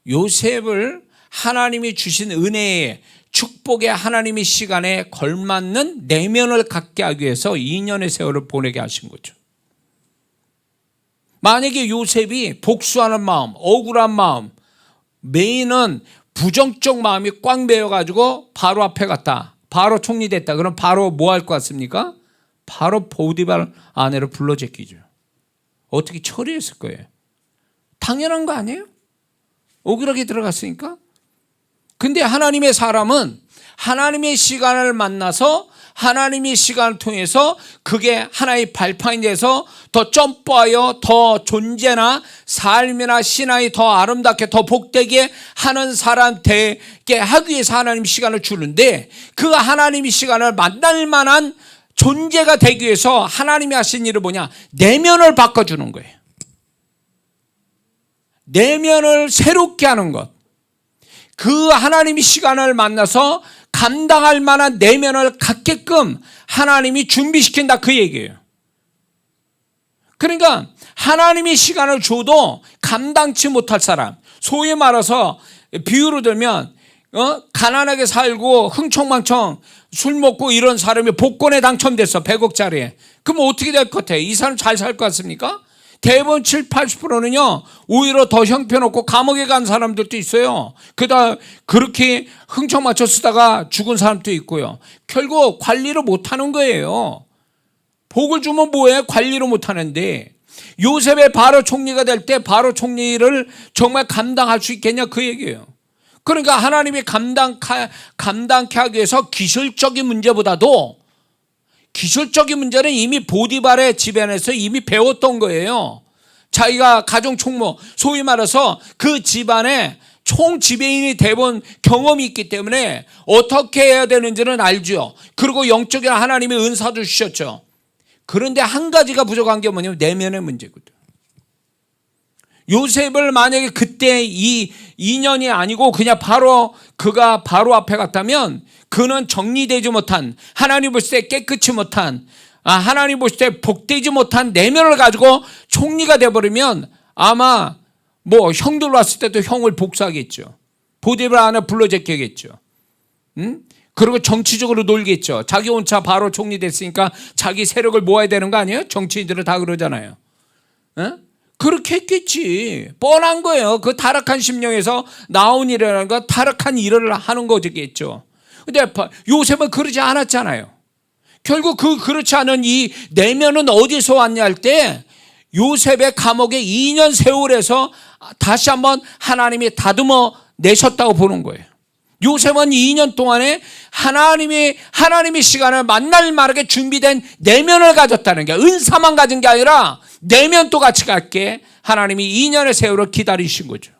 [SPEAKER 1] 요셉을 하나님이 주신 은혜에 축복의 하나님의 시간에 걸맞는 내면을 갖게 하기 위해서 2년의 세월을 보내게 하신 거죠. 만약에 요셉이 복수하는 마음, 억울한 마음, 메인은 부정적 마음이 꽉 매여가지고 바로 앞에 갔다, 바로 총리 됐다. 그럼 바로 뭐 할 것 같습니까? 바로 보디발 아내를 불러 제끼죠. 어떻게 처리했을 거예요? 당연한 거 아니에요? 억울하게 들어갔으니까. 근데 하나님의 사람은 하나님의 시간을 만나서 하나님의 시간을 통해서 그게 하나의 발판이 돼서 더 점프하여 더 존재나 삶이나 신앙이 더 아름답게 더 복되게 하는 사람 되게 하기 위해서 하나님 시간을 주는데, 그 하나님의 시간을 만날 만한 존재가 되기 위해서 하나님이 하신 일은 뭐냐? 내면을 바꿔주는 거예요. 내면을 새롭게 하는 것. 그 하나님의 시간을 만나서 감당할 만한 내면을 갖게끔 하나님이 준비시킨다, 그 얘기예요. 그러니까 하나님의 시간을 줘도 감당치 못할 사람, 소위 말해서 비유로 들면 가난하게 살고 흥청망청 술 먹고 이런 사람이 복권에 당첨됐어, 100억짜리에. 그럼 어떻게 될 것 같아? 이 사람 잘 살 것 같습니까? 대부분 70, 80%는요 오히려 더 형편없고 감옥에 간 사람들도 있어요. 그다 그렇게 흥청맞춰 쓰다가 죽은 사람도 있고요. 결국 관리를 못하는 거예요. 복을 주면 뭐해? 관리를 못하는데, 요셉의 바로 총리가 될 때 바로 총리를 정말 감당할 수 있겠냐, 그 얘기예요. 그러니까 하나님이 감당케 하기 위해서 기술적인 문제보다도, 기술적인 문제는 이미 보디발의 집안에서 이미 배웠던 거예요. 자기가 가정 총무, 소위 말해서 그 집안의 총지배인이 돼본 경험이 있기 때문에 어떻게 해야 되는지는 알죠. 그리고 영적인 하나님의 은사도 주셨죠. 그런데 한 가지가 부족한 게 뭐냐면 내면의 문제거든. 요셉을 만약에 그때 이 2년이 아니고 그냥 그가 바로 앞에 갔다면, 그는 정리되지 못한, 하나님 보실 때 깨끗이 못한, 하나님 보실 때 복되지 못한 내면을 가지고 총리가 돼버리면 아마 뭐 형들 왔을 때도 형을 복수하겠죠. 보디발 안에 불러 제끼겠죠. 그리고 정치적으로 놀겠죠. 자기 혼자 바로 총리 됐으니까 자기 세력을 모아야 되는 거 아니에요? 정치인들은 다 그러잖아요. 그렇게 했겠지. 뻔한 거예요. 그 타락한 심령에서 나온 일이라는 거, 타락한 일을 하는 거겠죠. 근데 요셉은 그러지 않았잖아요. 결국 그렇지 않은 이 내면은 어디서 왔냐 할 때, 요셉의 감옥에 2년 세월에서 다시 한번 하나님이 다듬어 내셨다고 보는 거예요. 요셉은 2년 동안에 하나님의 시간을 만날 만하게 준비된 내면을 가졌다는 게, 은사만 가진 게 아니라 내면도 같이 갖게 하나님이 2년의 세월을 기다리신 거죠.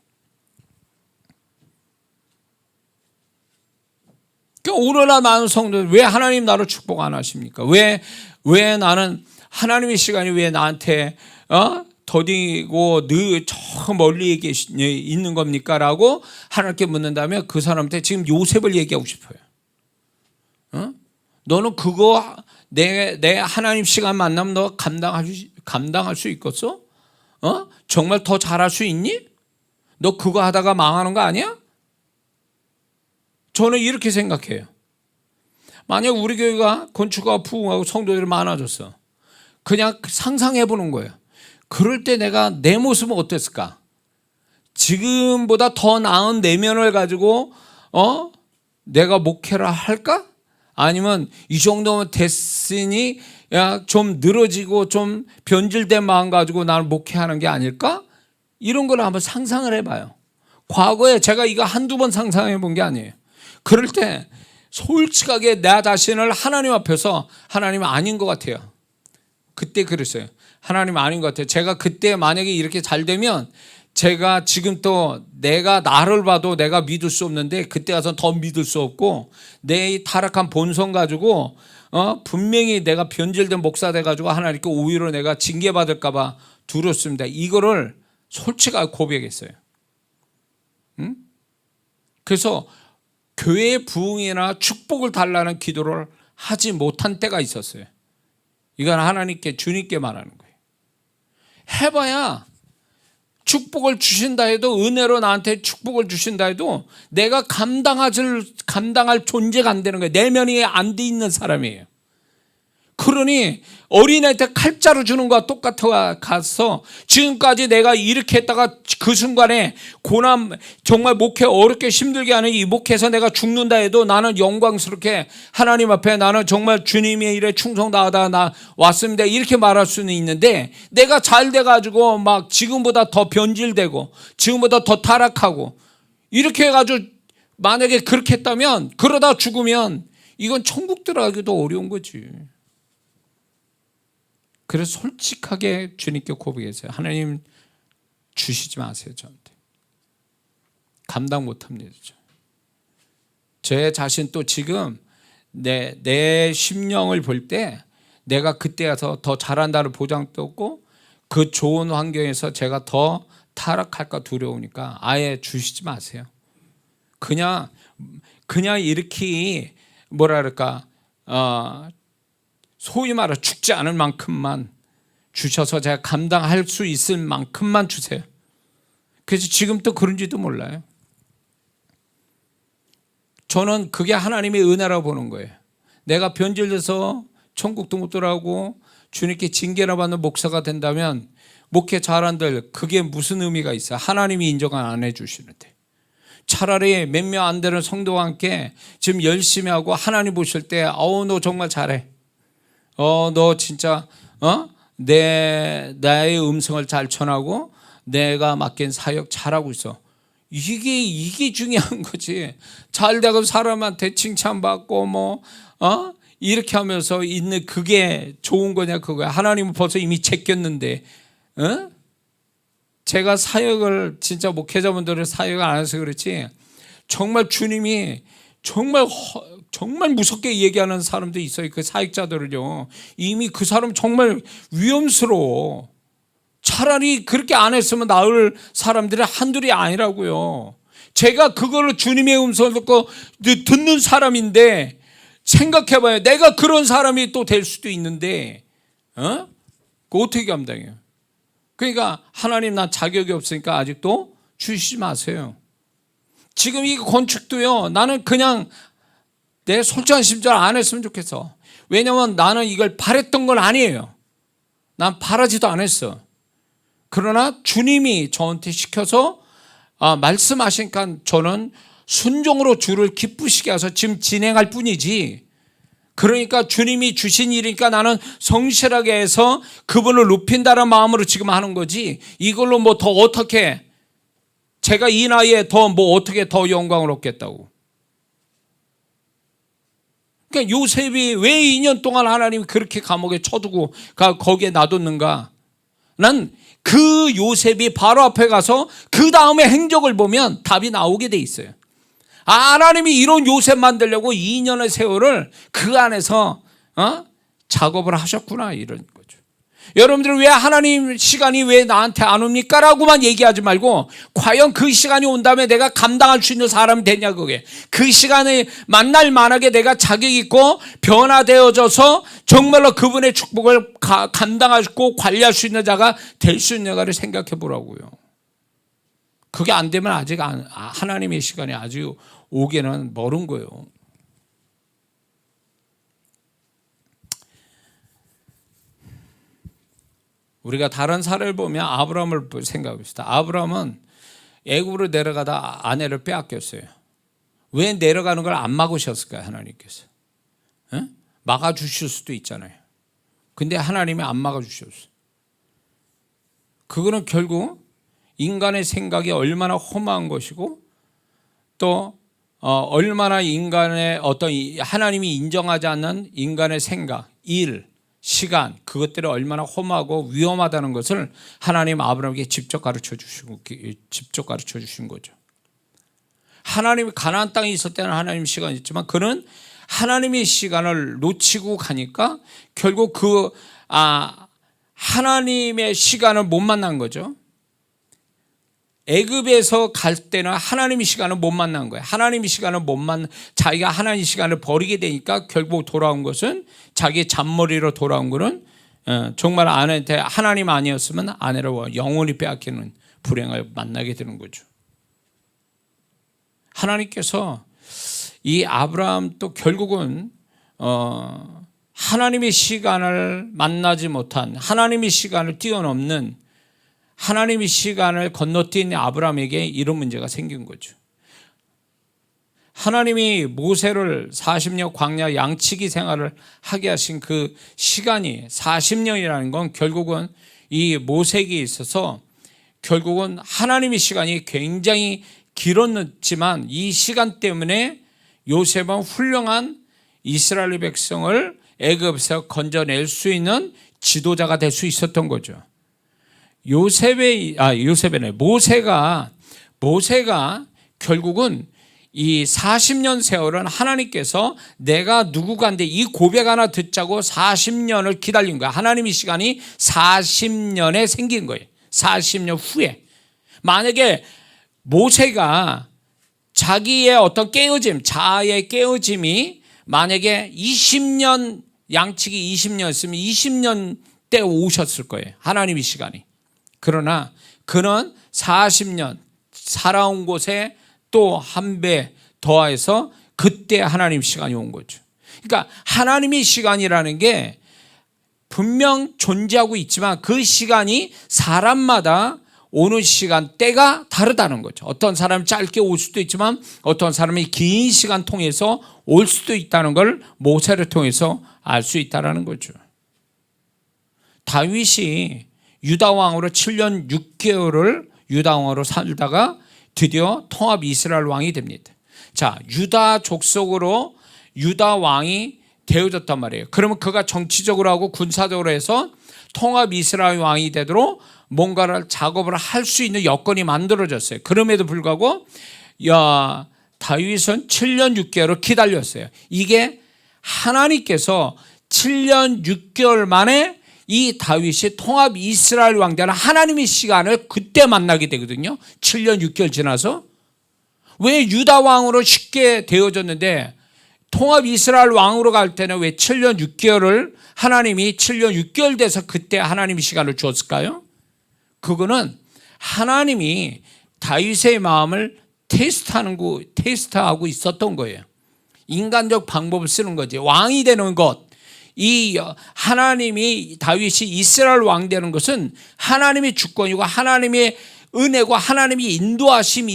[SPEAKER 1] 그러니까 오늘날 많은 성도들, 왜 하나님 나를 축복 안 하십니까? 왜 나는 하나님의 시간이 왜 나한테 더디고 저 멀리 있는 겁니까? 라고 하나님께 묻는다면, 그 사람한테 지금 요셉을 얘기하고 싶어요. 너는 그거 내 하나님 시간 만나면 너 감당할 수 있겠어? 정말 더 잘할 수 있니? 너 그거 하다가 망하는 거 아니야? 저는 이렇게 생각해요. 만약 우리 교회가 건축하고 부흥하고 성도들이 많아졌어, 그냥 상상해 보는 거예요. 그럴 때 내 모습은 어땠을까? 지금보다 더 나은 내면을 가지고 내가 목회를 할까? 아니면 이 정도면 됐으니 좀 늘어지고 좀 변질된 마음 가지고 나를 목회하는 게 아닐까? 이런 걸 한번 상상을 해봐요. 과거에 제가 이거 한두 번 상상해 본 게 아니에요. 그럴 때 솔직하게 나 자신을 하나님 앞에서, 하나님 아닌 것 같아요. 그때 그랬어요. 하나님 아닌 것 같아요. 제가 그때 만약에 이렇게 잘 되면 제가 지금 또 내가 나를 봐도 내가 믿을 수 없는데, 그때 가서 더 믿을 수 없고, 내 타락한 본성 가지고 분명히 내가 변질된 목사 돼가지고 하나님께 오히려 내가 징계받을까 봐 두렵습니다. 이거를 솔직하게 고백했어요. 그래서 교회의 부흥이나 축복을 달라는 기도를 하지 못한 때가 있었어요. 이건 하나님께, 주님께 말하는 거예요. 해봐야 축복을 주신다 해도, 은혜로 나한테 축복을 주신다 해도 내가 감당할 존재가 안 되는 거예요. 내면이 안 돼 있는 사람이에요. 그러니 어린애한테 칼자루 주는 거와 똑같아 가서, 지금까지 내가 이렇게 했다가 그 순간에 고난, 정말 목회 어렵게 힘들게 하는 이 목회에서 내가 죽는다 해도 나는 영광스럽게 하나님 앞에 나는 정말 주님의 일에 충성다하다 나 왔습니다 이렇게 말할 수는 있는데, 내가 잘 돼가지고 막 지금보다 더 변질되고 지금보다 더 타락하고 이렇게 해가지고 만약에 그렇게 했다면, 그러다 죽으면 이건 천국 들어가기도 어려운 거지. 그래서 솔직하게 주님께 고백했어요. 하나님 주시지 마세요. 저한테 감당 못합니다. 제 자신 또 지금 내 심령을 볼 때 내가 그때 가서 더 잘한다는 보장도 없고 그 좋은 환경에서 제가 더 타락할까 두려우니까 아예 주시지 마세요. 그냥 이렇게 뭐라 그럴까, 소위 말해 죽지 않을 만큼만 주셔서 제가 감당할 수 있을 만큼만 주세요. 그래서 지금 또 그런지도 몰라요. 저는 그게 하나님의 은혜라고 보는 거예요. 내가 변질돼서 천국도 못 들어가고 주님께 징계나 받는 목사가 된다면 목회 잘한들 그게 무슨 의미가 있어요? 하나님이 인정 안 해주시는데. 차라리 몇 명 안 되는 성도와 함께 지금 열심히 하고 하나님 보실 때 너 정말 잘해, 너 진짜 나의 음성을 잘 전하고 내가 맡긴 사역 잘하고 있어. 이게 중요한 거지. 잘 되고 사람한테 칭찬받고 이렇게 하면서 있는 그게 좋은 거냐 그거야. 하나님은 벌써 이미 제꼈는데, 제가 사역을 진짜 목회자분들을 사역을 안 해서 그렇지, 정말 주님이 정말 무섭게 얘기하는 사람도 있어요. 그 사역자들은요, 이미 그 사람 정말 위험스러워. 차라리 그렇게 안 했으면 나을 사람들이 한둘이 아니라고요. 제가 그거를 주님의 음성을 듣고 듣는 사람인데, 생각해봐요. 내가 그런 사람이 또 될 수도 있는데, 그거 어떻게 감당해요? 그러니까 하나님 난 자격이 없으니까 아직도 주시지 마세요. 지금 이 건축도요, 나는 그냥 내 솔직한 심정 안 했으면 좋겠어. 왜냐면 나는 이걸 바랬던 건 아니에요. 난 바라지도 않았어. 그러나 주님이 저한테 시켜서 말씀하시니까 저는 순종으로 주를 기쁘시게 해서 지금 진행할 뿐이지, 그러니까 주님이 주신 일이니까 나는 성실하게 해서 그분을 높인다는 마음으로 지금 하는 거지, 이걸로 뭐 더 어떻게 제가 이 나이에 더 뭐 어떻게 더 영광을 얻겠다고. 그러니까 요셉이 왜 2년 동안 하나님이 그렇게 감옥에 쳐두고 거기에 놔뒀는가? 난 그 요셉이 바로 앞에 가서 그 다음에 행적을 보면 답이 나오게 돼 있어요. 하나님이 이런 요셉 만들려고 2년의 세월을 그 안에서 작업을 하셨구나, 이런 거죠. 여러분들 왜 하나님 시간이 왜 나한테 안 옵니까? 라고만 얘기하지 말고, 과연 그 시간이 온 다음에 내가 감당할 수 있는 사람이 되냐, 그게. 그 시간에 만날 만하게 내가 자격 있고 변화되어져서 정말로 그분의 축복을 감당하고 관리할 수 있는 자가 될 수 있는가를 생각해 보라고요. 그게 안 되면 아직 하나님의 시간이 아직 오기는 멀은 거예요. 우리가 다른 사례를 보면 아브라함을 생각해봅시다. 아브라함은 애굽으로 내려가다 아내를 빼앗겼어요. 왜 내려가는 걸 안 막으셨을까요? 하나님께서. 막아주실 수도 있잖아요. 근데 하나님이 안 막아주셨어요. 그거는 결국 인간의 생각이 얼마나 험한 것이고, 또 얼마나 인간의 어떤 하나님이 인정하지 않는 인간의 생각, 일, 시간, 그것들이 얼마나 험하고 위험하다는 것을 하나님 아브라함에게 직접 가르쳐 주신 거죠. 하나님이 가나안 땅에 있을 때는 하나님 시간이 있지만, 그는 하나님의 시간을 놓치고 가니까 결국 하나님의 시간을 못 만난 거죠. 애굽에서 갈 때는 하나님의 시간을 못 만난 거예요. 하나님의 시간을 자기가 하나님의 시간을 버리게 되니까 결국 돌아온 것은, 자기 잔머리로 돌아온 것은 정말 아내한테 하나님 아니었으면 아내를 영원히 빼앗기는 불행을 만나게 되는 거죠. 하나님께서 이 아브라함 또 결국은 하나님의 시간을 만나지 못한, 하나님의 시간을 뛰어넘는, 하나님의 시간을 건너뛴 아브라함에게 이런 문제가 생긴 거죠. 하나님이 모세를 40년 광야 양치기 생활을 하게 하신 그 시간이 40년이라는 건 결국은 이 모세에게 있어서 결국은 하나님의 시간이 굉장히 길었지만 이 시간 때문에 요셉은 훌륭한 이스라엘 백성을 애굽에서 건져낼 수 있는 지도자가 될 수 있었던 거죠. 모세가 결국은 이 40년 세월은 하나님께서 내가 누구간데 이 고백 하나 듣자고 40년을 기다린 거야. 하나님의 시간이 40년에 생긴 거예요. 40년 후에. 만약에 모세가 자기의 어떤 깨어짐, 자아의 깨어짐이 만약에 20년, 양치기 20년이었으면 20년 때 오셨을 거예요. 하나님의 시간이. 그러나 그는 40년 살아온 곳에 또 한 배 더해서 그때 하나님 시간이 온 거죠. 그러니까 하나님의 시간이라는 게 분명 존재하고 있지만 그 시간이 사람마다 오는 시간대가 다르다는 거죠. 어떤 사람이 짧게 올 수도 있지만 어떤 사람이 긴 시간 통해서 올 수도 있다는 걸 모세를 통해서 알 수 있다는 거죠. 다윗이 유다 왕으로 7년 6개월을 유다 왕으로 살다가 드디어 통합 이스라엘 왕이 됩니다. 자, 유다 족속으로 유다 왕이 되어졌단 말이에요. 그러면 그가 정치적으로 하고 군사적으로 해서 통합 이스라엘 왕이 되도록 뭔가를 작업을 할 수 있는 여건이 만들어졌어요. 그럼에도 불구하고 다윗은 7년 6개월을 기다렸어요. 이게 하나님께서 7년 6개월 만에 이 다윗이 통합 이스라엘 왕 되는 하나님의 시간을 그때 만나게 되거든요. 7년 6개월 지나서. 왜 유다 왕으로 쉽게 되어졌는데 통합 이스라엘 왕으로 갈 때는 왜 7년 6개월을 하나님이 7년 6개월 돼서 그때 하나님의 시간을 주었을까요? 그거는 하나님이 다윗의 마음을 테스트하고 있었던 거예요. 인간적 방법을 쓰는 거지. 왕이 되는 것. 이 하나님이 다윗이 이스라엘 왕 되는 것은 하나님의 주권이고 하나님의 은혜고 하나님의 인도하심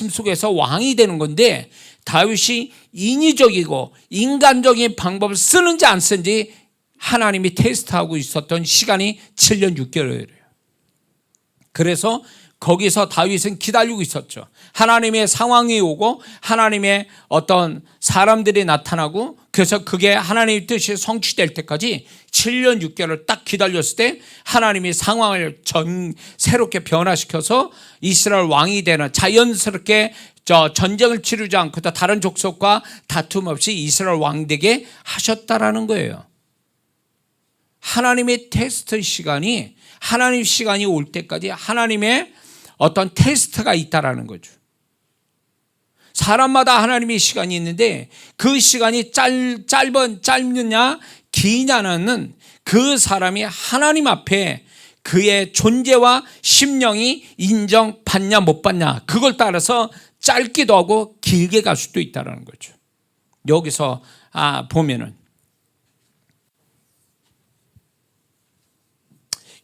[SPEAKER 1] 속에서 왕이 되는 건데 다윗이 인위적이고 인간적인 방법을 쓰는지 안 쓰는지 하나님이 테스트하고 있었던 시간이 7년 6개월이에요. 그래서 거기서 다윗은 기다리고 있었죠. 하나님의 상황이 오고 하나님의 어떤 사람들이 나타나고 그래서 그게 하나님의 뜻이 성취될 때까지 7년 6개월을 딱 기다렸을 때 하나님이 상황을 새롭게 변화시켜서 이스라엘 왕이 되는 자연스럽게 전쟁을 치르지 않고 다른 족속과 다툼 없이 이스라엘 왕 되게 하셨다라는 거예요. 하나님의 테스트 시간이 하나님 시간이 올 때까지 하나님의 어떤 테스트가 있다라는 거죠. 사람마다 하나님의 시간이 있는데 그 시간이 짧느냐 기냐는 그 사람이 하나님 앞에 그의 존재와 심령이 인정받냐 못 받냐 그걸 따라서 짧기도 하고 길게 갈 수도 있다는 거죠. 여기서 보면은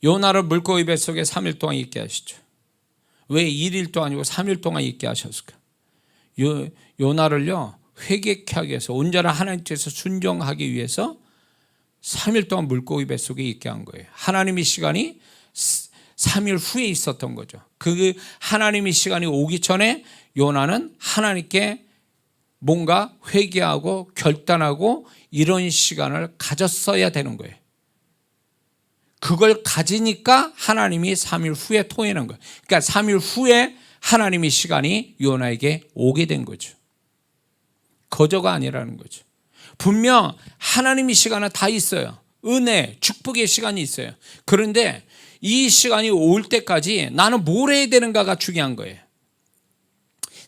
[SPEAKER 1] 요나를 물고기 뱃속에 3일 동안 있게 하시죠. 왜 1일도 아니고 3일 동안 있게 하셨을까? 요나를요 회개케 하기 위해서 온전한 하나님께서 순종하기 위해서 3일 동안 물고기 뱃속에 있게 한 거예요. 하나님의 시간이 3일 후에 있었던 거죠. 그 하나님의 시간이 오기 전에 요나는 하나님께 뭔가 회개하고 결단하고 이런 시간을 가졌어야 되는 거예요. 그걸 가지니까 하나님이 3일 후에 통해낸 거예요. 그러니까 3일 후에 하나님의 시간이 요나에게 오게 된 거죠. 거저가 아니라는 거죠. 분명 하나님의 시간은 다 있어요. 은혜, 축복의 시간이 있어요. 그런데 이 시간이 올 때까지 나는 뭘 해야 되는가가 중요한 거예요.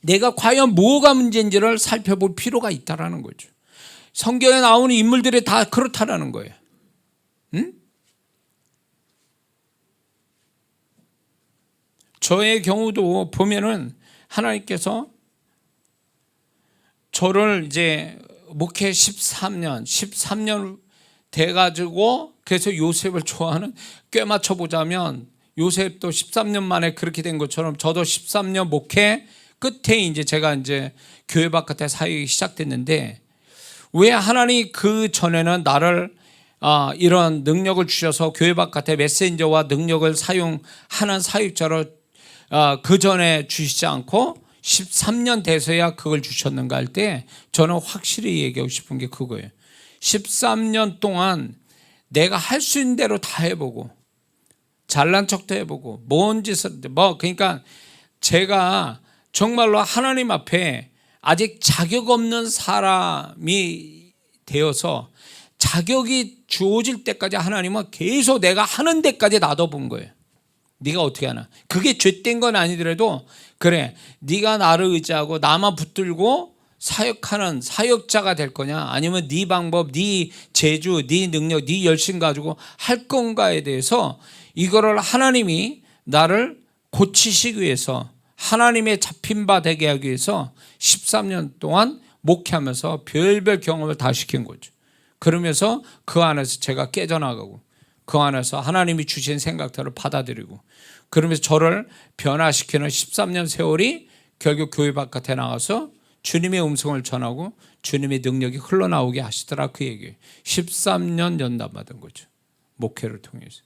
[SPEAKER 1] 내가 과연 뭐가 문제인지를 살펴볼 필요가 있다는 거죠. 성경에 나오는 인물들이 다 그렇다라는 거예요. 응? 저의 경우도 보면은 하나님께서 저를 이제 목회 13년 돼가지고 그래서 요셉을 좋아하는 꽤 맞춰보자면 요셉도 13년 만에 그렇게 된 것처럼 저도 13년 목회 끝에 이제 제가 이제 교회 바깥에 사역이 시작됐는데 왜 하나님 그 전에는 나를 이런 능력을 주셔서 교회 바깥에 메신저와 능력을 사용하는 사역자로 그 전에 주시지 않고 13년 돼서야 그걸 주셨는가 할 때 저는 확실히 얘기하고 싶은 게 그거예요. 13년 동안 내가 할 수 있는 대로 다 해보고 잘난 척도 해보고 뭔 짓을 그러니까 제가 정말로 하나님 앞에 아직 자격 없는 사람이 되어서 자격이 주어질 때까지 하나님은 계속 내가 하는 데까지 놔둬본 거예요. 네가 어떻게 하나. 그게 죄된 건 아니더라도 그래 네가 나를 의지하고 나만 붙들고 사역하는 사역자가 될 거냐 아니면 네 방법, 네 재주, 네 능력, 네 열심 가지고 할 건가에 대해서 이거를 하나님이 나를 고치시기 위해서 하나님의 잡힌 바 되게 하기 위해서 13년 동안 목회하면서 별별 경험을 다 시킨 거죠. 그러면서 그 안에서 제가 깨져나가고 그 안에서 하나님이 주신 생각들을 받아들이고 그러면서 저를 변화시키는 13년 세월이 결국 교회 바깥에 나가서 주님의 음성을 전하고 주님의 능력이 흘러나오게 하시더라 그 얘기예요. 13년 연단받은 거죠. 목회를 통해서.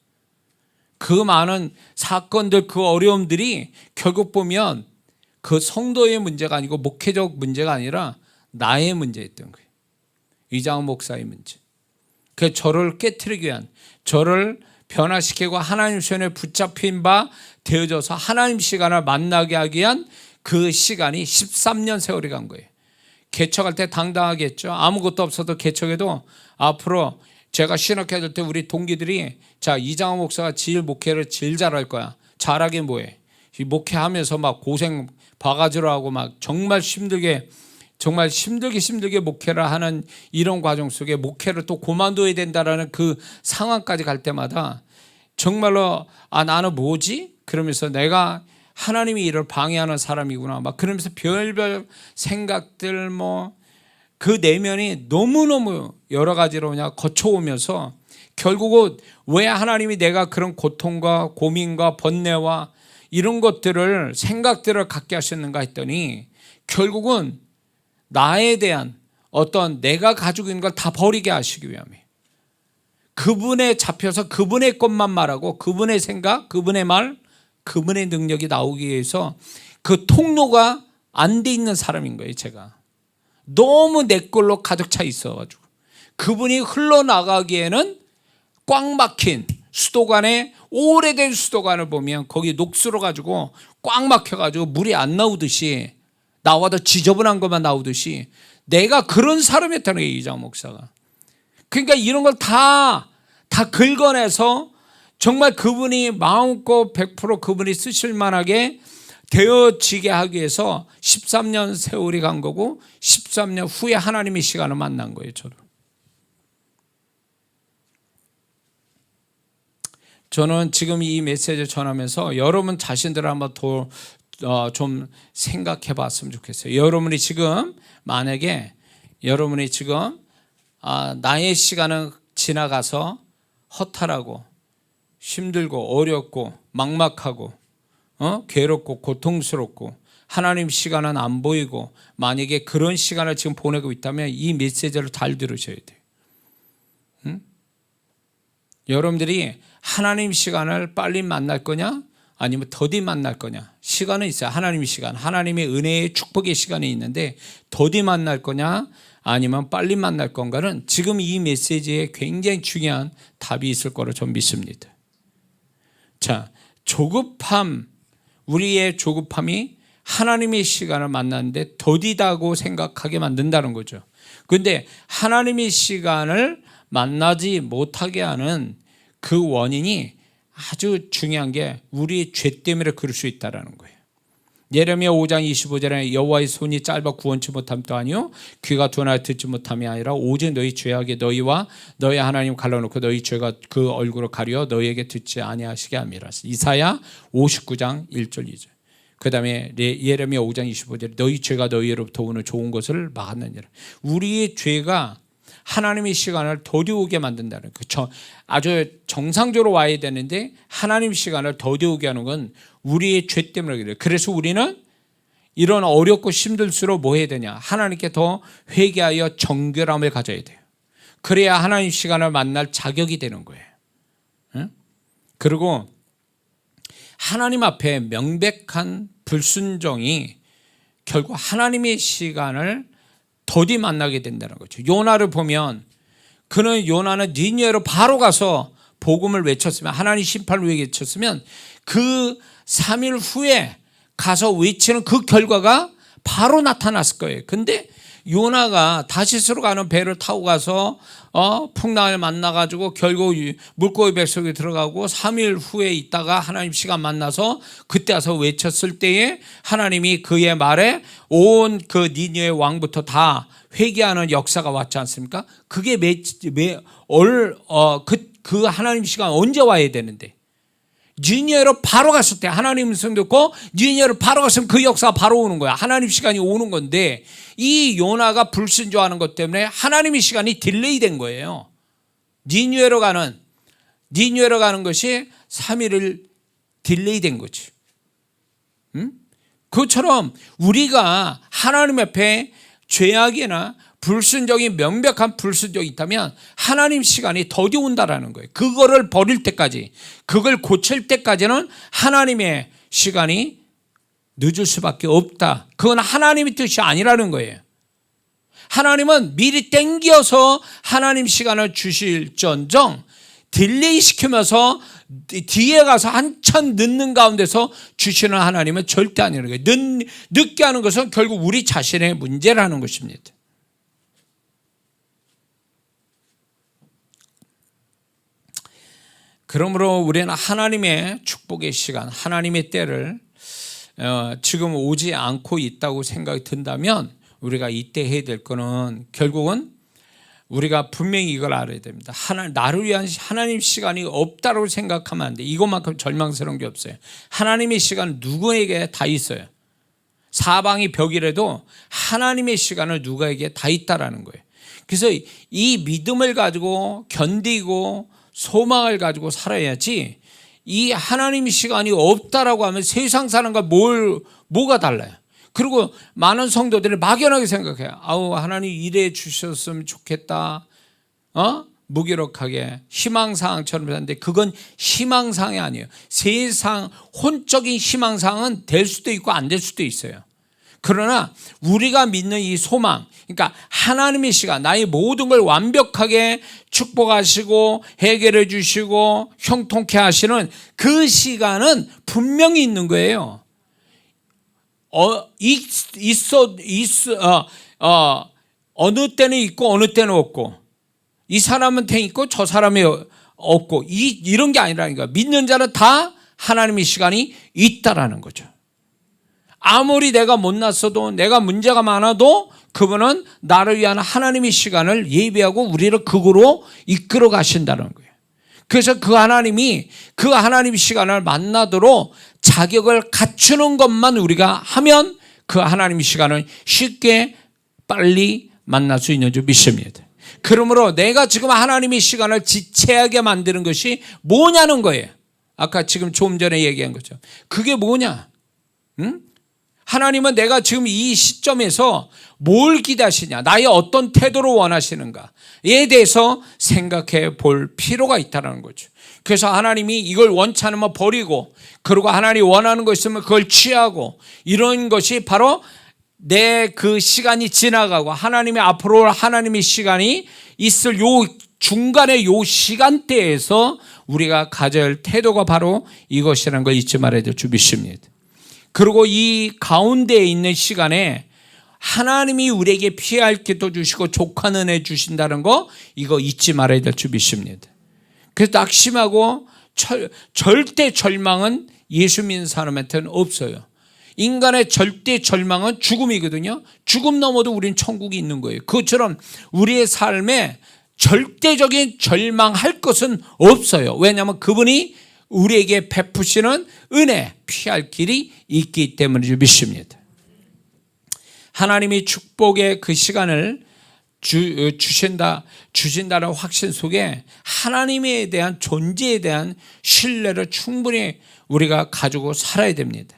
[SPEAKER 1] 그 많은 사건들 그 어려움들이 결국 보면 그 성도의 문제가 아니고 목회적 문제가 아니라 나의 문제였던 거예요. 이장훈 목사의 문제. 그 저를 깨트리기 위한 저를 변화시키고 하나님 손에 붙잡힌 바 되어져서 하나님 시간을 만나게 하기 위한 그 시간이 13년 세월이 간 거예요. 개척할 때 당당하게 했죠. 아무것도 없어도 개척해도 앞으로 제가 신학회 될 때 우리 동기들이 자 이장훈 목사가 제일 목회를 제일 잘할 거야. 잘하긴 뭐해. 목회하면서 막 고생 바가지로 하고 막 정말 힘들게 목회를 하는 이런 과정 속에 목회를 또 그만둬야 된다라는 그 상황까지 갈 때마다 정말로 나는 뭐지? 그러면서 내가 하나님이 이를 방해하는 사람이구나. 막 그러면서 별별 생각들 그 내면이 너무너무 여러 가지로 그냥 거쳐오면서 결국은 왜 하나님이 내가 그런 고통과 고민과 번뇌와 이런 것들을 생각들을 갖게 하셨는가 했더니 결국은 나에 대한 어떤 내가 가지고 있는 걸 다 버리게 하시기 위함이에요. 그분에 잡혀서 그분의 것만 말하고 그분의 생각, 그분의 말, 그분의 능력이 나오기 위해서 그 통로가 안 돼 있는 사람인 거예요. 제가 너무 내 걸로 가득 차 있어가지고 그분이 흘러나가기에는 꽉 막힌 수도관에 오래된 수도관을 보면 거기 녹슬어 가지고 꽉 막혀가지고 물이 안 나오듯이 나와도 지저분한 것만 나오듯이 내가 그런 사람이었다는 거예요. 이장훈 목사가. 그러니까 이런 걸 다 긁어내서 정말 그분이 마음껏 100% 그분이 쓰실 만하게 되어지게 하기 위해서 13년 세월이 간 거고 13년 후에 하나님의 시간을 만난 거예요. 저는 지금 이 메시지를 전하면서 여러분 자신들을 한번 좀 생각해 봤으면 좋겠어요. 여러분이 지금 만약에 여러분이 지금 나의 시간은 지나가서 허탈하고 힘들고 어렵고 막막하고 괴롭고 고통스럽고 하나님 시간은 안 보이고 만약에 그런 시간을 지금 보내고 있다면 이 메시지를 잘 들으셔야 돼요. 여러분들이 하나님 시간을 빨리 만날 거냐 아니면 더디 만날 거냐. 시간은 있어요. 하나님의 시간, 하나님의 은혜의 축복의 시간이 있는데 더디 만날 거냐 아니면 빨리 만날 건가는 지금 이 메시지에 굉장히 중요한 답이 있을 거로 좀 믿습니다. 자, 우리의 조급함이 하나님의 시간을 만났는데 더디다고 생각하게 만든다는 거죠. 그런데 하나님의 시간을 만나지 못하게 하는 그 원인이 아주 중요한 게 우리의 죄 때문에 그럴 수 있다는 거예요. 예레미야 5장 25절에 여호와의 손이 짧아 구원치 못함도 아니요 귀가 둔하여 듣지 못함이 아니라 오직 너희 죄악에 너희와 너희 하나님 갈라놓고 너희 죄가 그 얼굴을 가려 너희에게 듣지 아니하시게 함이라. 이사야 59장 1절 2절. 그 다음에 예레미야 5장 25절에 너희 죄가 너희로부터 오는 좋은 것을 막았느니라. 우리의 죄가 하나님의 시간을 더디오게 만든다는 거죠. 아주 정상적으로 와야 되는데 하나님 시간을 더디오게 하는 건 우리의 죄 때문에 그래요. 그래서 우리는 이런 어렵고 힘들수록 뭐 해야 되냐? 하나님께 더 회개하여 정결함을 가져야 돼요. 그래야 하나님 시간을 만날 자격이 되는 거예요. 응? 그리고 하나님 앞에 명백한 불순종이 결국 하나님의 시간을 더디 만나게 된다는 거죠. 요나를 보면 요나는 니느웨로 바로 가서 복음을 외쳤으면, 하나님 심판을 외쳤으면 그 3일 후에 가서 외치는 그 결과가 바로 나타났을 거예요. 근데 요나가 다시스로 가는 배를 타고 가서 풍랑을 만나가지고 결국 물고기 뱃속에 들어가고 3일 후에 있다가 하나님 시간 만나서 그때 와서 외쳤을 때에 하나님이 그의 말에 온 그 니느웨 왕부터 다 회개하는 역사가 왔지 않습니까? 그게 그 하나님 시간 언제 와야 되는데? 니느웨로 바로 갔을 때 하나님 음성 듣고 니느웨로 바로 갔으면 그 역사가 바로 오는 거야. 하나님 시간이 오는 건데 이 요나가 불순종하는 것 때문에 하나님의 시간이 딜레이 된 거예요. 니느웨로 가는 것이 3일을 딜레이 된 거지. 그것처럼 우리가 하나님 앞에 죄악이나 불순종이 명백한 불순종이 있다면 하나님 시간이 더디 온다라는 거예요. 그거를 버릴 때까지, 그걸 고칠 때까지는 하나님의 시간이 늦을 수밖에 없다. 그건 하나님의 뜻이 아니라는 거예요. 하나님은 미리 땡겨서 하나님 시간을 주실전정 딜레이 시키면서 뒤에 가서 한참 늦는 가운데서 주시는 하나님은 절대 아니라는 거예요. 늦게 하는 것은 결국 우리 자신의 문제라는 것입니다. 그러므로 우리는 하나님의 축복의 시간, 하나님의 때를 지금 오지 않고 있다고 생각이 든다면 우리가 이때 해야 될 거는 결국은 우리가 분명히 이걸 알아야 됩니다. 나를 위한 하나님 시간이 없다고 생각하면 안 돼. 이것만큼 절망스러운 게 없어요. 하나님의 시간은 누구에게 다 있어요. 사방이 벽이라도 하나님의 시간을 누구에게 다 있다라는 거예요. 그래서 이 믿음을 가지고 견디고 소망을 가지고 살아야지, 이 하나님의 시간이 없다라고 하면 세상 사람과 뭐가 달라요? 그리고 많은 성도들이 막연하게 생각해요. 하나님 이래 주셨으면 좋겠다. 무기력하게 희망사항처럼 하는데 그건 희망사항이 아니에요. 세상 혼적인 희망사항은 될 수도 있고 안 될 수도 있어요. 그러나 우리가 믿는 이 소망, 그러니까 하나님의 시간, 나의 모든 걸 완벽하게 축복하시고 해결해 주시고 형통케 하시는 그 시간은 분명히 있는 거예요. 어느 때는 있고 어느 때는 없고, 이 사람한테 있고 저 사람이 없고, 이런 게 아니라니까. 믿는 자는 다 하나님의 시간이 있다라는 거죠. 아무리 내가 못났어도, 내가 문제가 많아도 그분은 나를 위한 하나님의 시간을 예비하고 우리를 그거로 이끌어 가신다는 거예요. 그래서 그 하나님이 그 하나님의 시간을 만나도록 자격을 갖추는 것만 우리가 하면 그 하나님의 시간을 쉽게 빨리 만날 수 있는 줄 믿습니다. 그러므로 내가 지금 하나님의 시간을 지체하게 만드는 것이 뭐냐는 거예요. 아까 지금 좀 전에 얘기한 거죠. 그게 뭐냐? 하나님은 내가 지금 이 시점에서 뭘 기대하시냐, 나의 어떤 태도를 원하시는가에 대해서 생각해 볼 필요가 있다는 거죠. 그래서 하나님이 이걸 원치 않으면 버리고, 그리고 하나님이 원하는 거 있으면 그걸 취하고, 이런 것이 바로 내 그 시간이 지나가고 하나님의 앞으로 하나님의 시간이 있을 요 중간의 요 시간대에서 우리가 가져야 할 태도가 바로 이것이라는 걸 잊지 말아야 될 줄 믿습니다. 그리고 이 가운데에 있는 시간에 하나님이 우리에게 피할 기도 주시고 족한 은혜 주신다는 거, 이거 잊지 말아야 될 줄 믿습니다. 그래서 낙심하고 절대 절망은 예수 믿는 사람한테는 없어요. 인간의 절대 절망은 죽음이거든요. 죽음 넘어도 우린 천국이 있는 거예요. 그것처럼 우리의 삶에 절대적인 절망할 것은 없어요. 왜냐하면 그분이 우리에게 베푸시는 은혜, 피할 길이 있기 때문에 믿습니다. 하나님이 축복의 그 시간을 주신다는 확신 속에 하나님에 대한 존재에 대한 신뢰를 충분히 우리가 가지고 살아야 됩니다.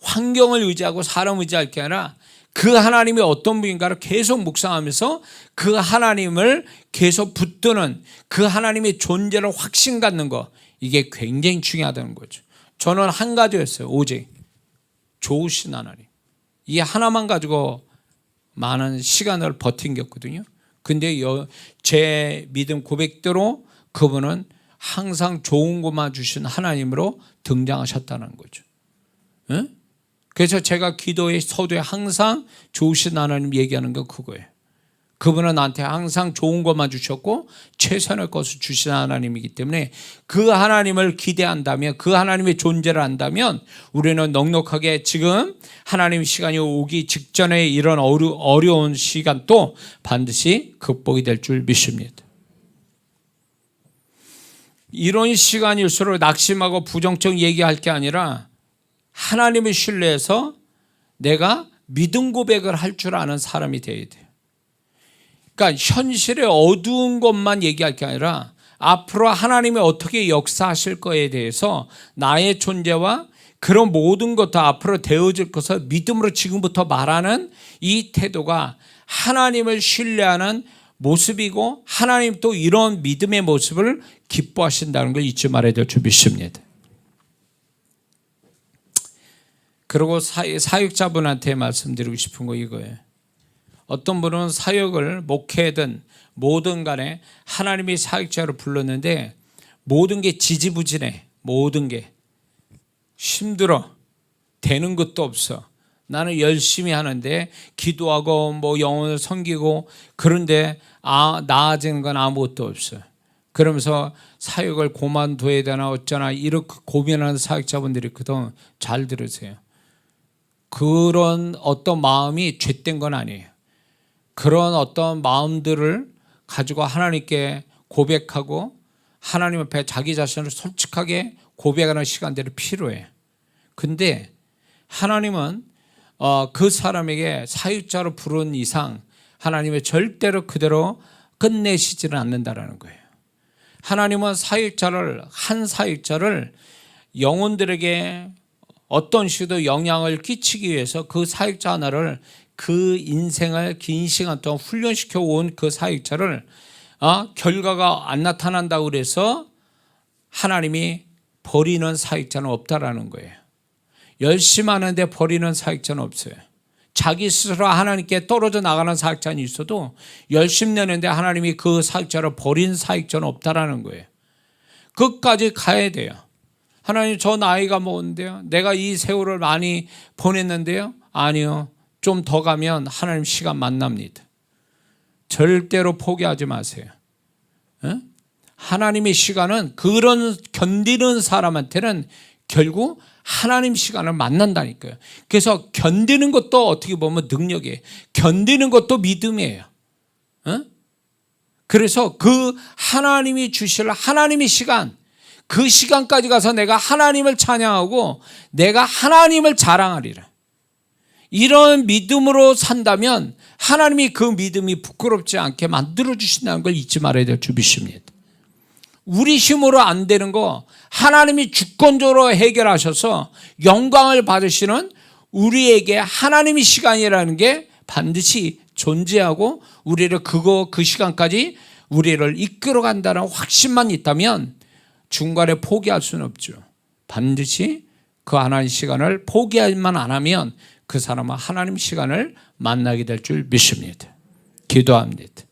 [SPEAKER 1] 환경을 의지하고 사람 의지할 게 아니라 그 하나님이 어떤 분인가를 계속 묵상하면서 그 하나님을 계속 붙드는 그 하나님의 존재를 확신 갖는 거, 이게 굉장히 중요하다는 거죠. 저는 한 가지였어요. 오직 좋으신 하나님, 이 하나만 가지고 많은 시간을 버틴겼거든요. 근데 제 믿음 고백대로 그분은 항상 좋은 것만 주신 하나님으로 등장하셨다는 거죠. 네? 그래서 제가 기도의 서두에 항상 좋으신 하나님 얘기하는 건 그거예요. 그분은 나한테 항상 좋은 것만 주셨고 최선의 것을 주신 하나님이기 때문에 그 하나님을 기대한다면, 그 하나님의 존재를 안다면 우리는 넉넉하게 지금 하나님의 시간이 오기 직전에 이런 어려운 시간도 반드시 극복이 될 줄 믿습니다. 이런 시간일수록 낙심하고 부정적 얘기할 게 아니라 하나님을 신뢰해서 내가 믿음 고백을 할 줄 아는 사람이 되어야 돼요. 그러니까 현실의 어두운 것만 얘기할 게 아니라 앞으로 하나님이 어떻게 역사하실 거에 대해서 나의 존재와 그런 모든 것도 앞으로 되어질 것을 믿음으로 지금부터 말하는 이 태도가 하나님을 신뢰하는 모습이고, 하나님 또 이런 믿음의 모습을 기뻐하신다는 걸 잊지 말아야 될 줄 믿습니다. 그리고 사역자분한테 말씀드리고 싶은 거 이거예요. 어떤 분은 사역을 목회든 뭐든 간에 하나님이 사역자로 불렀는데 모든 게 지지부진해. 모든 게 힘들어. 되는 것도 없어. 나는 열심히 하는데 기도하고 뭐 영혼을 섬기고 그런데 나아지는 건 아무것도 없어. 그러면서 사역을 그만둬야 되나 어쩌나 이렇게 고민하는 사역자분들이 있거든. 잘 들으세요. 그런 어떤 마음이 죄된 건 아니에요. 그런 어떤 마음들을 가지고 하나님께 고백하고 하나님 앞에 자기 자신을 솔직하게 고백하는 시간들이 필요해. 근데 하나님은 그 사람에게 사역자로 부른 이상 하나님은 절대로 그대로 끝내시지는 않는다라는 거예요. 하나님은 한 사역자를 영혼들에게 어떤 식으로 영향을 끼치기 위해서 그 사역자 하나를, 그 인생을 긴 시간 동안 훈련시켜 온 그 사역자를 결과가 안 나타난다고 그래서 하나님이 버리는 사역자는 없다라는 거예요. 열심히 하는데 버리는 사역자는 없어요. 자기 스스로 하나님께 떨어져 나가는 사역자는 있어도 열심히 내는데 하나님이 그 사역자를 버린 사역자는 없다라는 거예요. 끝까지 가야 돼요. 하나님, 저 나이가 먹었는데요, 내가 이 세월을 많이 보냈는데요, 아니요, 좀 더 가면 하나님 시간 만납니다. 절대로 포기하지 마세요. 하나님의 시간은 그런 견디는 사람한테는 결국 하나님 시간을 만난다니까요. 그래서 견디는 것도 어떻게 보면 능력이에요. 견디는 것도 믿음이에요. 그래서 그 하나님이 주실 하나님의 시간, 그 시간까지 가서 내가 하나님을 찬양하고 내가 하나님을 자랑하리라. 이런 믿음으로 산다면 하나님이 그 믿음이 부끄럽지 않게 만들어주신다는 걸 잊지 말아야 될 줄 믿습니다. 우리 힘으로 안 되는 거 하나님이 주권적으로 해결하셔서 영광을 받으시는 우리에게 하나님의 시간이라는 게 반드시 존재하고 우리를 그 시간까지 우리를 이끌어 간다는 확신만 있다면 중간에 포기할 수는 없죠. 반드시 그 하나님 시간을 포기할만 안 하면 그 사람은 하나님 시간을 만나게 될 줄 믿습니다. 기도합니다.